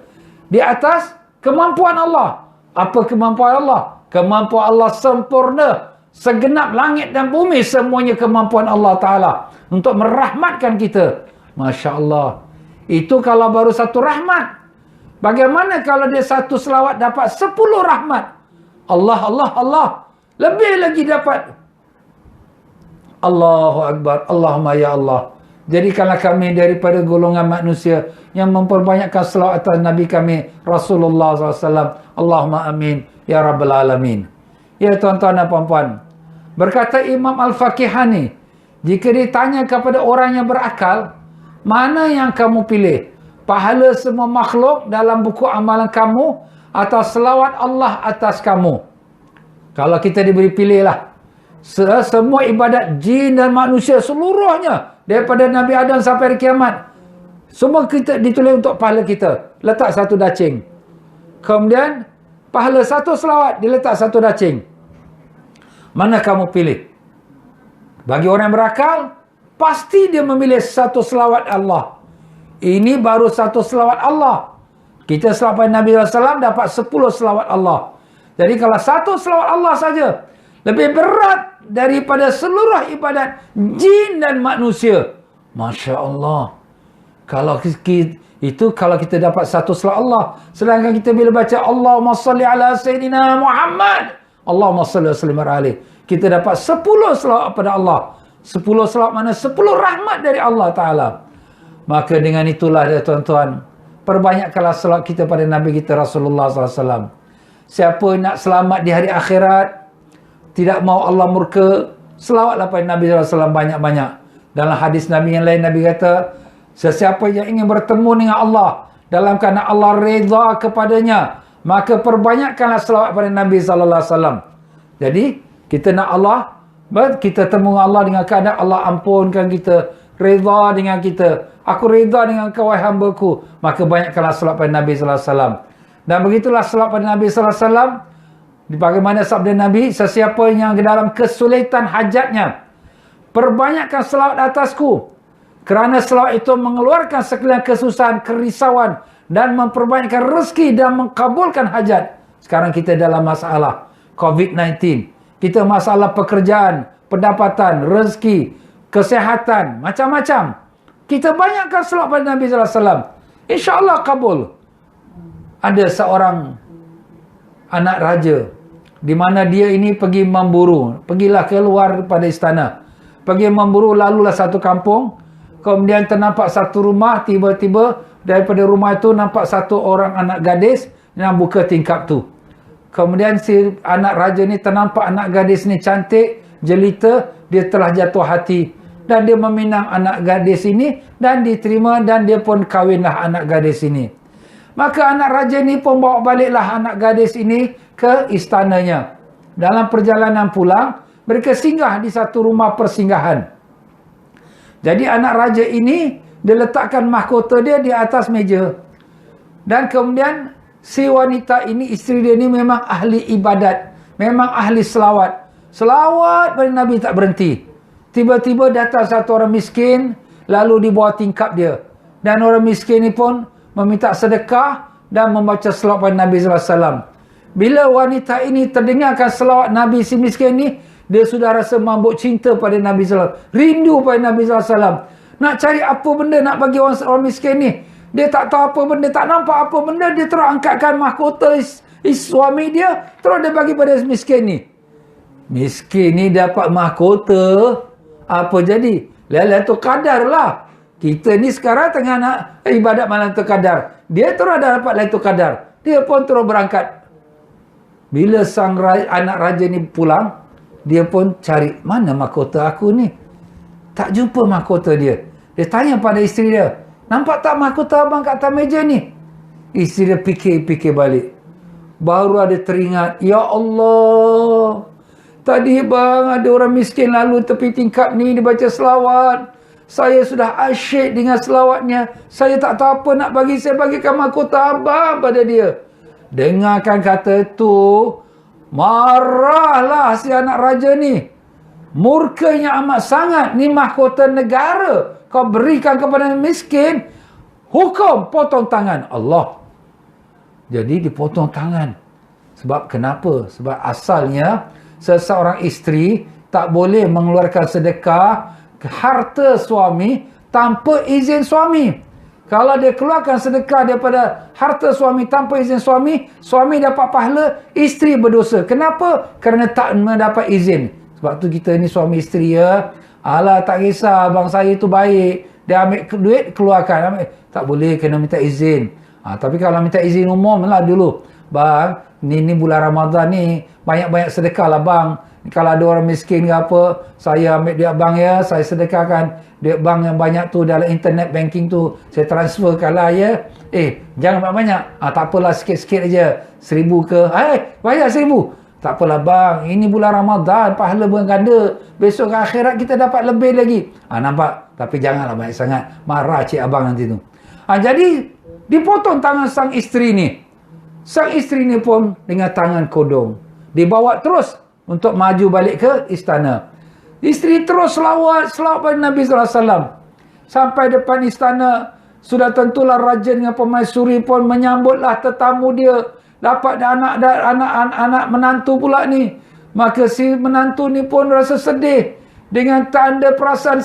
di atas kemampuan Allah. Apa kemampuan Allah? Kemampuan Allah sempurna. Segenap langit dan bumi semuanya kemampuan Allah Ta'ala untuk merahmatkan kita. Masya Allah. Itu kalau baru satu rahmat. Bagaimana kalau dia satu selawat dapat 10 rahmat? Allah. Lebih lagi dapat. Allahu Akbar. Allahumma ya Allah. Jadikanlah kami daripada golongan manusia yang memperbanyakkan selawat atas Nabi kami Rasulullah SAW. Allahumma amin ya rabbal alamin. Ya tuan-tuan dan puan-puan, berkata Imam Al-Faqihani, jika ditanya kepada orang yang berakal, mana yang kamu pilih? Pahala semua makhluk dalam buku amalan kamu atau selawat Allah atas kamu? Kalau kita diberi pilihlah, semua ibadat jin dan manusia seluruhnya, daripada Nabi Adam sampai hari kiamat, semua kita ditulis untuk pahala kita. Letak satu dacing. Kemudian pahala satu selawat diletak satu dacing. Mana kamu pilih? Bagi orang yang berakal, pasti dia memilih satu selawat Allah. Ini baru satu selawat Allah. Kita selawat Nabi SAW dapat 10 selawat Allah. Jadi kalau satu selawat Allah saja, lebih berat daripada seluruh ibadat jin dan manusia. Masya Allah. Kalau kita dapat satu selawat Allah. Sedangkan kita bila baca Allahumma salli ala Sayyidina Muhammad. Allahumma salli wa sallim alaih. Kita dapat 10 selawat pada Allah. 10 selawat mana? 10 rahmat dari Allah Ta'ala. Maka dengan itulah dia tuan-tuan, perbanyakkanlah selawat kita pada Nabi kita Rasulullah SAW. Siapa nak selamat di hari akhirat, tidak mau Allah murka, selawatlah pada Nabi SAW banyak-banyak. Dalam hadis Nabi yang lain, Nabi kata, sesiapa yang ingin bertemu dengan Allah dalam keadaan Allah reda kepadanya, maka perbanyakkanlah selawat pada Nabi SAW. Jadi, kita nak Allah, kita temu Allah dengan keadaan Allah ampunkan kita, reda dengan kita. Aku reda dengan kau, wahai hamba-Ku. Maka banyakkanlah selawat pada Nabi SAW. Dan begitulah selawat pada Nabi SAW. Bagaimana sabda Nabi, sesiapa yang dalam kesulitan hajatnya, perbanyakkan selawat atasku. Kerana selawat itu mengeluarkan sekalian kesusahan, kerisauan, dan memperbanyakkan rezeki dan mengkabulkan hajat. Sekarang kita dalam masalah COVID-19. Kita masalah pekerjaan, pendapatan, rezeki, kesihatan, macam-macam. Kita banyakkan selawat pada Nabi SAW. InsyaAllah kabul. Ada seorang anak raja, di mana dia ini pergi memburu. Pergilah keluar pada istana. Pergi memburu, lalulah satu kampung. Kemudian ternampak satu rumah, tiba-tiba daripada rumah itu nampak satu orang anak gadis yang buka tingkap tu. Kemudian si anak raja ni ternampak anak gadis ni cantik, jelita, dia telah jatuh hati. Dan dia meminang anak gadis ini dan diterima dan dia pun kahwinlah anak gadis ini. Maka anak raja ni pun bawa baliklah anak gadis ini ke istananya. Dalam perjalanan pulang, mereka singgah di satu rumah persinggahan. Jadi anak raja ini, dia letakkan mahkota dia di atas meja. Dan kemudian si wanita ini, isteri dia ni memang ahli ibadat. Memang ahli selawat. Selawat pada Nabi tak berhenti. Tiba-tiba datang satu orang miskin, lalu di bawah tingkap dia. Dan orang miskin ni pun meminta sedekah dan membaca selawat pada Nabi SAW. Bila wanita ini terdengarkan selawat Nabi si miskin ni, dia sudah rasa mabuk cinta pada Nabi SAW. Rindu pada Nabi SAW. Nak cari apa benda nak bagi orang miskin ni. Dia tak tahu apa benda, tak nampak apa benda. Dia terus angkatkan mahkota suami dia, terus dia bagi pada miskin ni. Miskin ni dapat mahkota, apa jadi? Lailatul Qadar lah. Kita ni sekarang tengah nak ibadat malam Lailatul Qadar. Dia terus dah dapat Lailatul Qadar. Dia pun terus berangkat. Bila sang anak raja ni pulang, dia pun cari, mana mahkota aku ni? Tak jumpa mahkota dia. Dia tanya pada isteri dia, nampak tak mahkota abang kat atas meja ni? Isteri dia fikir-fikir balik. Baru ada teringat, ya Allah, tadi bang ada orang miskin lalu tepi tingkap ni, dia baca selawat. Saya sudah asyik dengan selawatnya. Saya tak tahu apa nak bagi. Saya bagikan mahkota abang pada dia. Dengarkan kata itu, marahlah si anak raja ni. Murkanya amat sangat. Ni mahkota negara. Kau berikan kepada miskin. Hukum potong tangan. Allah. Jadi dipotong tangan. Sebab kenapa? Sebab asalnya seseorang isteri tak boleh mengeluarkan sedekah harta suami tanpa izin suami. Kalau dia keluarkan sedekah daripada harta suami tanpa izin suami, suami dapat pahala, isteri berdosa. Kenapa? Kerana tak mendapat izin. Sebab tu kita ni suami isteri ya. Alah tak kisah, abang saya tu baik. Dia ambil duit, keluarkan. Tak boleh, kena minta izin. Tapi kalau minta izin umum lah dulu. Bang, ni bulan Ramadan ni, banyak-banyak sedekah lah bang. Kalau ada orang miskin ke apa, saya ambil duit bang ya, saya sedekahkan. Duit bang yang banyak tu dalam internet banking tu, saya transferkan lah ya. Jangan banyak-banyak. Tak apalah, sikit-sikit aja. 1,000 ke? Bayar 1,000. Tak apalah bang, ini bulan Ramadan, pahala berganda. Besok ke akhirat kita dapat lebih lagi. Nampak? Tapi janganlah banyak sangat. Marah cik abang nanti tu. Jadi, dipotong tangan sang isteri ni. Sang isteri ni pun dengan tangan kodong. Dibawa terus untuk maju balik ke istana. Isteri terus selawat pada Nabi SAW. Sampai depan istana, sudah tentulah raja dengan permaisuri pun menyambutlah tetamu dia. Dapat anak menantu pula ni. Maka si menantu ni pun rasa sedih. Dengan tanda perasaan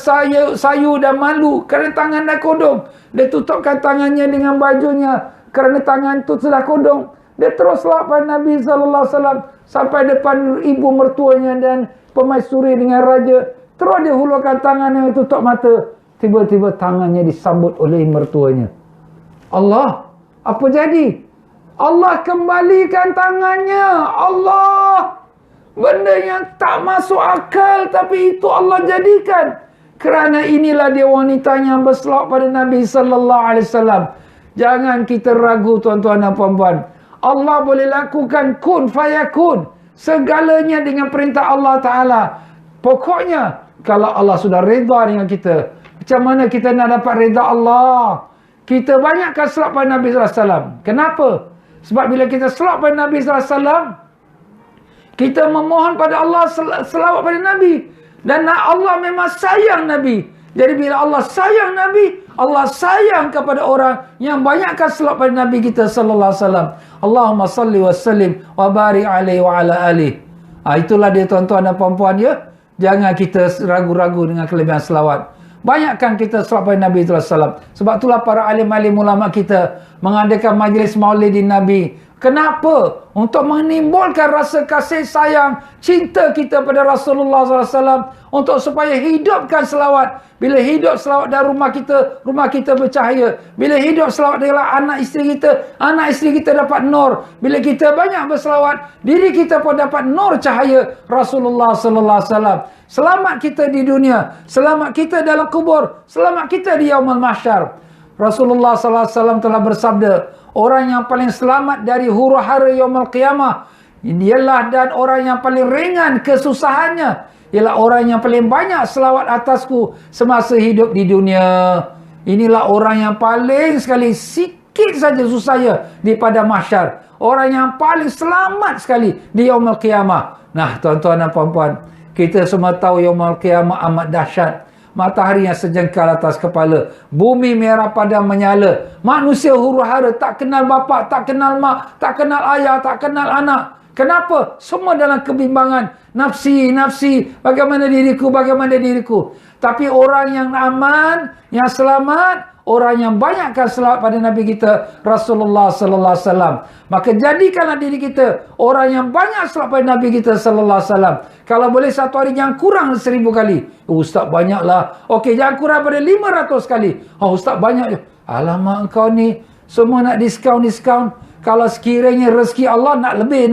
sayu dan malu. Kerana tangan dah kodong. Dia tutupkan tangannya dengan bajunya. Kerana tangan tu sudah kodong. Dia terus selawat pada Nabi SAW. sampai depan ibu mertuanya dan permaisuri dengan raja. Terus dia hulurkan tangannya tutup mata. Tiba-tiba tangannya disambut oleh mertuanya. Allah, apa jadi? Allah kembalikan tangannya. Allah, benda yang tak masuk akal, tapi itu Allah jadikan. Kerana inilah dia wanita yang berselawat pada Nabi sallallahu alaihi wasallam. Jangan kita ragu tuan-tuan dan puan-puan. Allah boleh lakukan kun fayakun. Segalanya dengan perintah Allah Ta'ala. Pokoknya, kalau Allah sudah redha dengan kita, macam mana kita nak dapat redha Allah? Kita banyakkan selawat pada Nabi sallallahu alaihi wasallam. Kenapa? Sebab bila kita selawat pada Nabi sallallahu alaihi wasallam, kita memohon pada Allah selawat pada Nabi. Dan Allah memang sayang Nabi. Jadi bila Allah sayang Nabi, Allah sayang kepada orang yang banyakkan selawat pada Nabi kita sallallahu alaihi wasallam. Allahumma salli wa sallim wa barik alaihi wa ala alihi. Itulah dia tuan-tuan dan puan-puan ya. Jangan kita ragu-ragu dengan kelebihan selawat. Banyakkan kita selawat pada Nabi sallallahu alaihi wasallam. Sebab itulah para alim-alim ulama kita mengadakan majlis maulidin Nabi. Kenapa? Untuk menimbulkan rasa kasih sayang, cinta kita pada Rasulullah SAW. Untuk supaya hidupkan selawat. Bila hidup selawat dari rumah kita bercahaya. Bila hidup selawat dari anak isteri kita dapat nur. Bila kita banyak berselawat, diri kita pun dapat nur cahaya Rasulullah SAW. Selamat kita di dunia, selamat kita dalam kubur, selamat kita di yaumul mahsyar. Rasulullah SAW telah bersabda, orang yang paling selamat dari huru-hara yaumul qiyamah ialah dan orang yang paling ringan kesusahannya ialah orang yang paling banyak selawat atasku semasa hidup di dunia. Inilah orang yang paling sekali sikit saja susahnya di pada mahsyar. Orang yang paling selamat sekali di yaumul qiyamah. Nah, tuan-tuan dan puan-puan, kita semua tahu yaumul qiyamah amat dahsyat. Matahari yang sejengkal atas kepala. Bumi merah padam menyala. Manusia huru-hara, tak kenal bapa, tak kenal mak, tak kenal ayah, tak kenal anak. Kenapa? Semua dalam kebimbangan. Nafsi, bagaimana diriku. Tapi orang yang aman, yang selamat, orang yang banyakkan selawat pada Nabi kita Rasulullah sallallahu alaihi wasallam. Maka jadikanlah diri kita orang yang banyak selawat pada Nabi kita sallallahu alaihi wasallam. Kalau boleh satu hari jangan kurang 1000 kali. Ustaz banyaklah. Okey, jangan kurang pada 500 kali. Ustaz banyak je. Alamak engkau ni semua nak diskaun. Kalau sekiranya rezeki Allah nak lebih.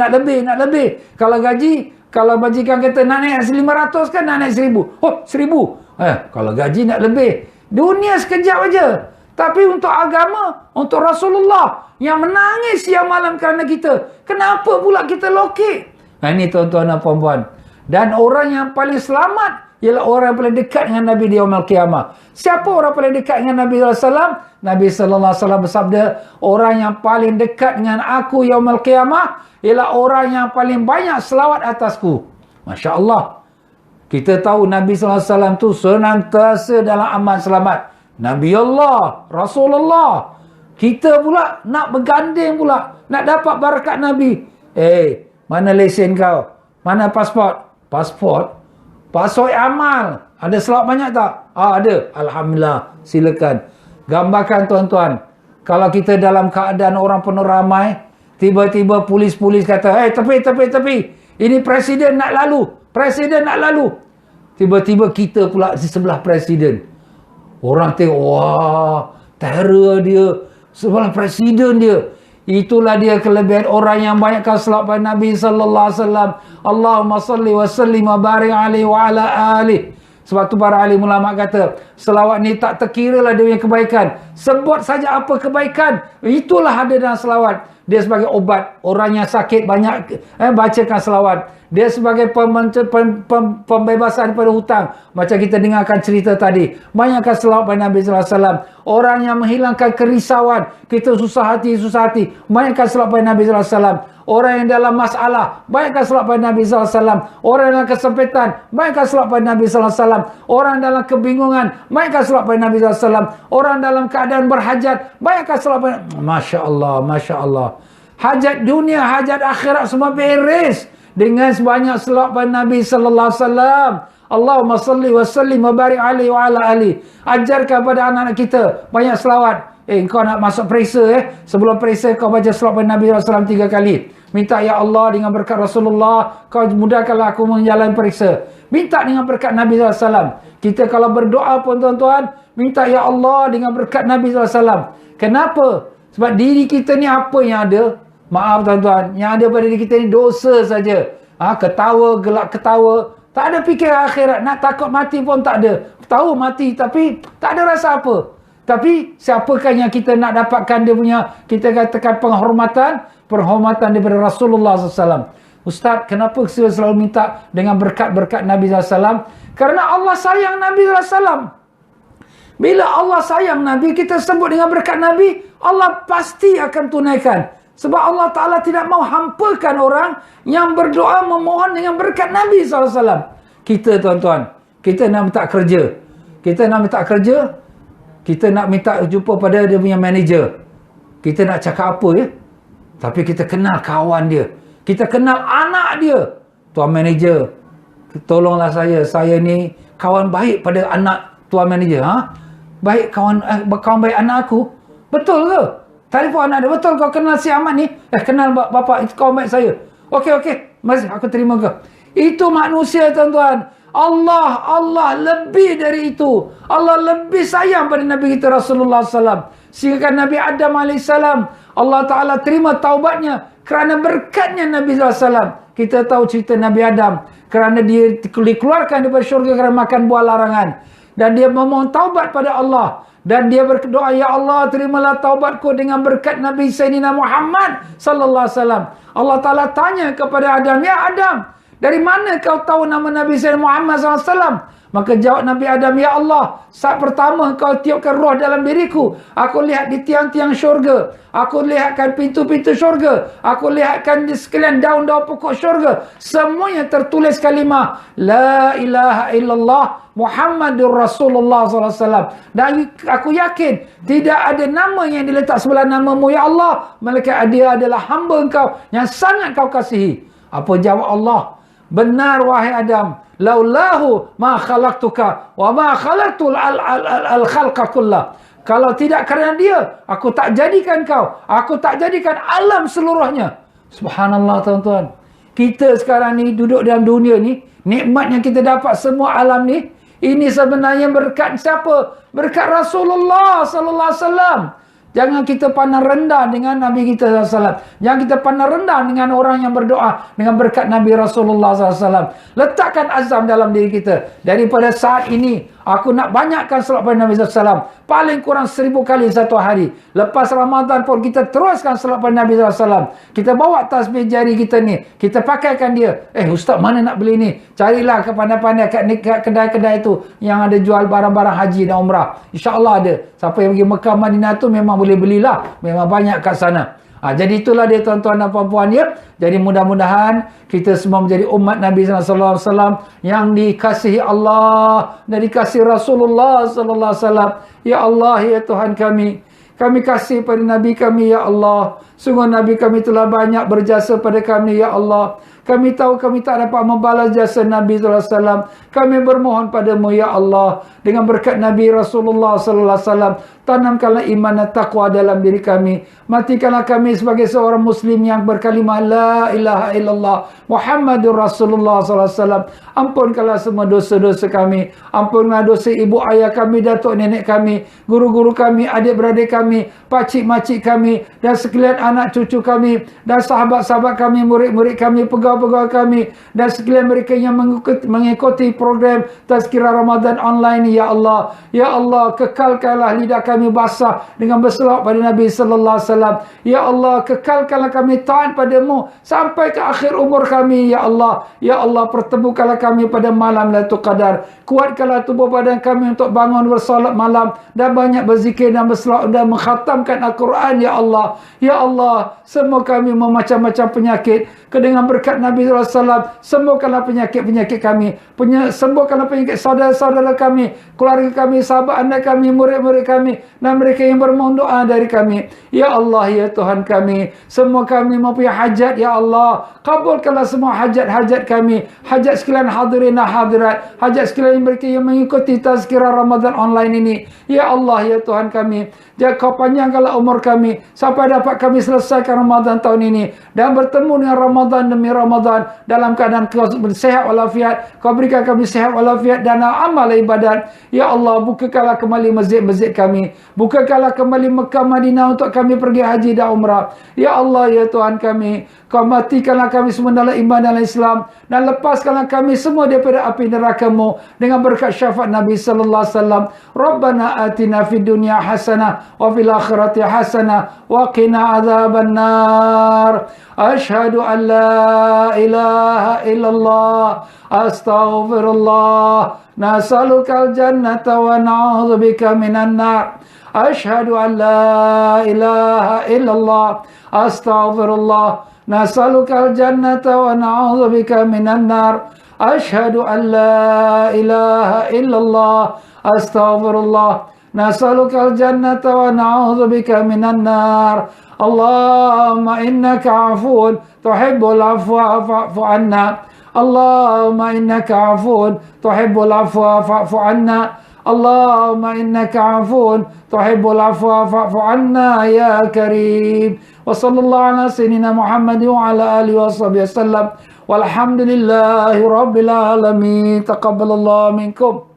Kalau gaji, kalau majikan kata nak naik 500 kan, nak naik 1000. 1000. Kalau gaji nak lebih. Dunia sekejap aja. Tapi untuk agama, untuk Rasulullah yang menangis siang malam kerana kita, kenapa pula kita lokek? Ini tuan-tuan dan puan-puan. Dan orang yang paling selamat ialah orang yang paling dekat dengan Nabi di yaumul qiyamah. Siapa orang paling dekat dengan Nabi sallallahu alaihi wasallam? Nabi sallallahu alaihi wasallam bersabda, orang yang paling dekat dengan aku yaumul qiyamah ialah orang yang paling banyak selawat atasku. Masya-Allah. Kita tahu Nabi sallallahu alaihi wasallam tu senantiasa dalam aman selamat. Nabi Allah, Rasulullah. Kita pula nak berganding pula, nak dapat barakat Nabi. Mana lesen kau? Mana pasport? Pasport amal. Ada selawat banyak tak? Ada. Alhamdulillah. Silakan. Gambarkan tuan-tuan. Kalau kita dalam keadaan orang penuh ramai, tiba-tiba polis-polis kata, tepi. Ini presiden nak lalu. Tiba-tiba kita pula di sebelah presiden. Orang tengok, wah, terror dia. Sebelah presiden dia. Itulah dia kelebihan orang yang banyakkan selawat pada Nabi sallallahu alaihi wasallam. Allahumma salli wa sallim wa barik alaihi wa ala alihi. Sebab tu para alim ulama kata, selawat ni tak terkiralah dia punya kebaikan. Sebut saja apa kebaikan, itulah ada dalam selawat. Dia sebagai obat. Orang yang sakit banyak bacakan selawat. Dia sebagai pembebasan daripada hutang. Macam kita dengarkan cerita tadi. Banyakkan selawat pada Nabi sallallahu alaihi wasallam. Orang yang menghilangkan kerisauan. Kita susah hati. Banyakkan selawat pada Nabi sallallahu alaihi wasallam. Orang yang dalam masalah. Banyakkan selawat pada Nabi sallallahu alaihi wasallam. Orang yang dalam kesempitan. Banyakkan selawat pada Nabi sallallahu alaihi wasallam. Orang dalam kebingungan. Banyakkan selawat pada Nabi sallallahu alaihi wasallam. Orang dalam keadaan berhajat. Banyakkan selawat pada Masya Allah. Hajat dunia, hajat akhirat semua beres dengan sebanyak selawat pada Nabi sallallahu alaihi wasallam. Allahumma salli wa sallim wa barik alaihi wa ala alihi. Ajarkan pada anak-anak kita banyak selawat. kau nak masuk periksa sebelum periksa kau baca selawat pada Nabi SAW 3 kali. Minta, ya Allah, dengan berkat Rasulullah kau mudahkanlah aku menjalani periksa. Minta dengan berkat Nabi SAW. Kita kalau berdoa pun tuan-tuan, minta, ya Allah, dengan berkat Nabi SAW. Kenapa? Sebab diri kita ni apa yang ada? Maaf tuan-tuan, yang ada pada diri kita ni dosa saja. Ketawa, gelak ketawa. Tak ada fikir akhirat. Nak takut mati pun tak ada. Tahu mati tapi tak ada rasa apa. Tapi siapakah yang kita nak dapatkan dia punya, kita katakan penghormatan daripada Rasulullah SAW. Ustaz, kenapa saya selalu minta dengan berkat-berkat Nabi SAW? Kerana Allah sayang Nabi SAW. Bila Allah sayang Nabi, kita sebut dengan berkat Nabi, Allah pasti akan tunaikan. Sebab Allah Ta'ala tidak mau hampakan orang yang berdoa memohon dengan berkat Nabi SAW. Kita tuan-tuan, kita nak minta kerja. Kita nak minta jumpa pada dia punya manager. Kita nak cakap apa tapi kita kenal kawan dia. Kita kenal anak dia. Tuan manager, tolonglah saya ni kawan baik pada anak tuan manager. Baik kawan baik anak aku. Betul ke? Telefon anak dia, betul kau kenal si Ahmad ni? Kenal bapa, itu kawan baik saya. Okey, masih aku terima kau. Itu manusia tuan-tuan. Allah lebih dari itu. Allah lebih sayang pada Nabi kita Rasulullah SAW. Sehingga Nabi Adam AS, Allah Ta'ala terima taubatnya kerana berkatnya Nabi SAW. Kita tahu cerita Nabi Adam. Kerana dia dikeluarkan daripada syurga kerana makan buah larangan. Dan dia memohon taubat pada Allah. Dan dia berdoa, ya Allah, terimalah taubatku dengan berkat Nabi Sayyidina Muhammad sallallahu alaihi wasallam. Allah Ta'ala tanya kepada Adam, ya Adam, dari mana kau tahu nama Nabi Sayyidina Muhammad sallallahu alaihi wasallam? Maka jawab Nabi Adam, ya Allah, saat pertama kau tiupkan roh dalam diriku, aku lihat di tiang-tiang syurga, aku lihatkan pintu-pintu syurga, aku lihatkan di sekalian daun-daun pokok syurga, semuanya tertulis kalimah La ilaha illallah Muhammadur Rasulullah SAW. Dan aku yakin tidak ada nama yang diletak sebelah namamu, ya Allah, melainkan dia adalah hamba engkau yang sangat kau kasihi. Apa jawab Allah? Benar wahai Adam, laulahu ma khalaqtuka wa ma khalaqtul al-khalqa kullah. Kalau tidak kerana dia, aku tak jadikan kau, aku tak jadikan alam seluruhnya. Subhanallah tuan-tuan. Kita sekarang ni duduk dalam dunia ni, nikmat yang kita dapat semua alam ni, ini sebenarnya berkat siapa? Berkat Rasulullah sallallahu alaihi wasallam. Jangan kita pandang rendah dengan Nabi kita SAW. Jangan kita pandang rendah dengan orang yang berdoa dengan berkat Nabi Rasulullah SAW. Letakkan azam dalam diri kita. Daripada saat ini, aku nak banyakkan selawat pada Nabi SAW. Paling kurang 1000 kali satu hari. Lepas Ramadan pun kita teruskan selawat pada Nabi SAW. Kita bawa tasbih jari kita ni. Kita pakaikan dia. Ustaz, mana nak beli ni? Carilah ke pandai-pandai kat kedai-kedai tu yang ada jual barang-barang haji dan umrah. InsyaAllah ada. Siapa yang pergi Mekah Madinah tu memang boleh belilah. Memang banyak kat sana. Jadi itulah dia tuan-tuan dan puan-puan ya. Jadi mudah-mudahan kita semua menjadi umat Nabi sallallahu alaihi wasallam yang dikasihi Allah dan dikasihi Rasulullah sallallahu alaihi wasallam. Ya Allah, ya Tuhan kami kasih pada Nabi kami ya Allah. Sungguh Nabi kami telah banyak berjasa pada kami ya Allah. Kami tahu kami tak dapat membalas jasa Nabi sallallahu alaihi wasallam. Kami bermohon padamu ya Allah, dengan berkat Nabi Rasulullah sallallahu alaihi wasallam, tanamkanlah iman dan taqwa dalam diri kami. Matikanlah kami sebagai seorang muslim yang berkalimah la ilaha illallah Muhammadur Rasulullah sallallahu alaihi wasallam. Ampunkanlah semua dosa-dosa kami. Ampunkanlah dosa ibu ayah kami, datuk nenek kami, guru-guru kami, adik-beradik kami, pakcik-makcik kami, dan sekalian anak cucu kami, dan sahabat-sahabat kami, murid-murid kami, pegawai-pegawai kami, dan sekalian mereka yang mengikuti program Tazkirah Ramadan online ni ya Allah. Ya Allah, kekalkanlah lidah kami basah dengan berselawat pada Nabi sallallahu alaihi wasallam. Ya Allah, kekalkanlah kami taat padamu sampai ke akhir umur kami ya Allah. Ya Allah, pertemukanlah kami pada malam Lailatul Qadar. Kuatkanlah tubuh badan kami untuk bangun bersolat malam dan banyak berzikir dan berselawat dan mengkhatamkan Al-Quran ya Allah. Ya Allah, semua kami memacam-macam penyakit. Dengan berkat Nabi SAW, sembuhkanlah penyakit-penyakit kami. Sembuhkanlah penyakit saudara-saudara kami, keluarga kami, sahabat anda kami, murid-murid kami, dan mereka yang bermohon doa dari kami. Ya Allah, ya Tuhan kami, semua kami mempunyai hajat, ya Allah. Kabulkanlah semua hajat-hajat kami, hajat sekalian hadirin dan hadirat, hajat sekalian mereka yang mengikuti tazkirah Ramadan online ini. Ya Allah, ya Tuhan kami, kau panjangkanlah umur kami sampai dapat kami selesaikan Ramadan tahun ini dan bertemu dengan Ramadan demi Ramadan dalam keadaan sehat walafiat. Kau berikan kami sehat walafiat dan amal ibadat. Ya Allah, bukakanlah kembali masjid-masjid kami, bukakanlah kembali Mekah Madinah untuk kami pergi haji dan umrah. Ya Allah, ya Tuhan kami, kau matikanlah kami semua dalam iman dalam Islam dan lepaskanlah kami semua daripada api neraka-Mu dengan berkat syafaat Nabi sallallahu alaihi wasallam. Rabbana atina fid dunya hasanah wa fil akhirati hasanah wa qina adzabannar. Asyhadu an la ilaha illallah, astaghfirullah, nas'alukal jannata wa na'udzubika minan nar. Asyhadu an la ilaha illallah, astaghfirullah, nas'alukal jannata wa na'udzubika minan nar. Asyhadu an la ilaha illallah, astaghfirullah, nas'alukal jannata wa na'udzubika minan nar. Allahumma innaka afuun tuhibbul afwa fa'fu anna. Allahumma innaka afuun tuhibbul afwa fa'fu anna. Allahumma innaka afuun tuhibbul afwa fa'fu anna ya karim. Wa sallallahu ala sayyidina Muhammad wa ala alihi wa sahbihi wasallam. Walhamdulillahi rabbil alamin. Taqabbalallahu minkum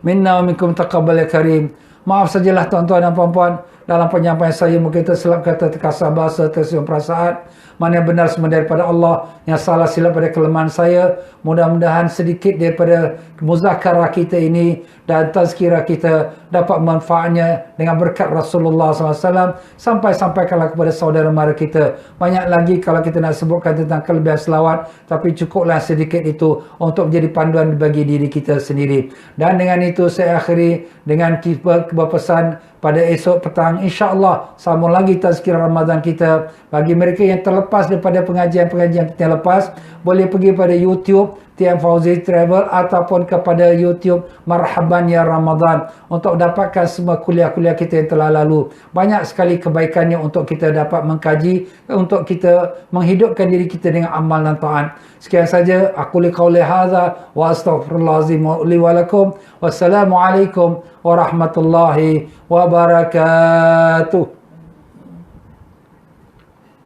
minna wa minkum taqabbal ya karim. Maaf sajalah tuan-tuan dan puan-puan, dalam penyampaian saya mungkin tersilap kata, terkasar bahasa, tersinggung perasaan. Mana yang benar semua daripada Allah, yang salah silap pada kelemahan saya. Mudah-mudahan sedikit daripada muzakarah kita ini dan tazkirah kita dapat manfaatnya dengan berkat Rasulullah SAW. Sampai-sampaikanlah kepada saudara mara kita. Banyak lagi kalau kita nak sebutkan tentang kelebihan selawat, tapi cukuplah sedikit itu untuk menjadi panduan bagi diri kita sendiri. Dan dengan itu saya akhiri dengan berpesan, pada esok petang insya-Allah sambung lagi tazkirah Ramadan kita. Bagi mereka yang terlepas daripada pengajian-pengajian kita lepas, boleh pergi pada YouTube Tian Fauzi Travel ataupun kepada YouTube Marhaban Ya Ramadan untuk dapatkan semua kuliah-kuliah kita yang telah lalu. Banyak sekali kebaikannya untuk kita dapat mengkaji, untuk kita menghidupkan diri kita dengan amal dan taat. Sekian saja, aku liqauli hadza wa astaghfirullahalazim li wa lakum. Wassalamualaikum warahmatullahi wabarakatuh.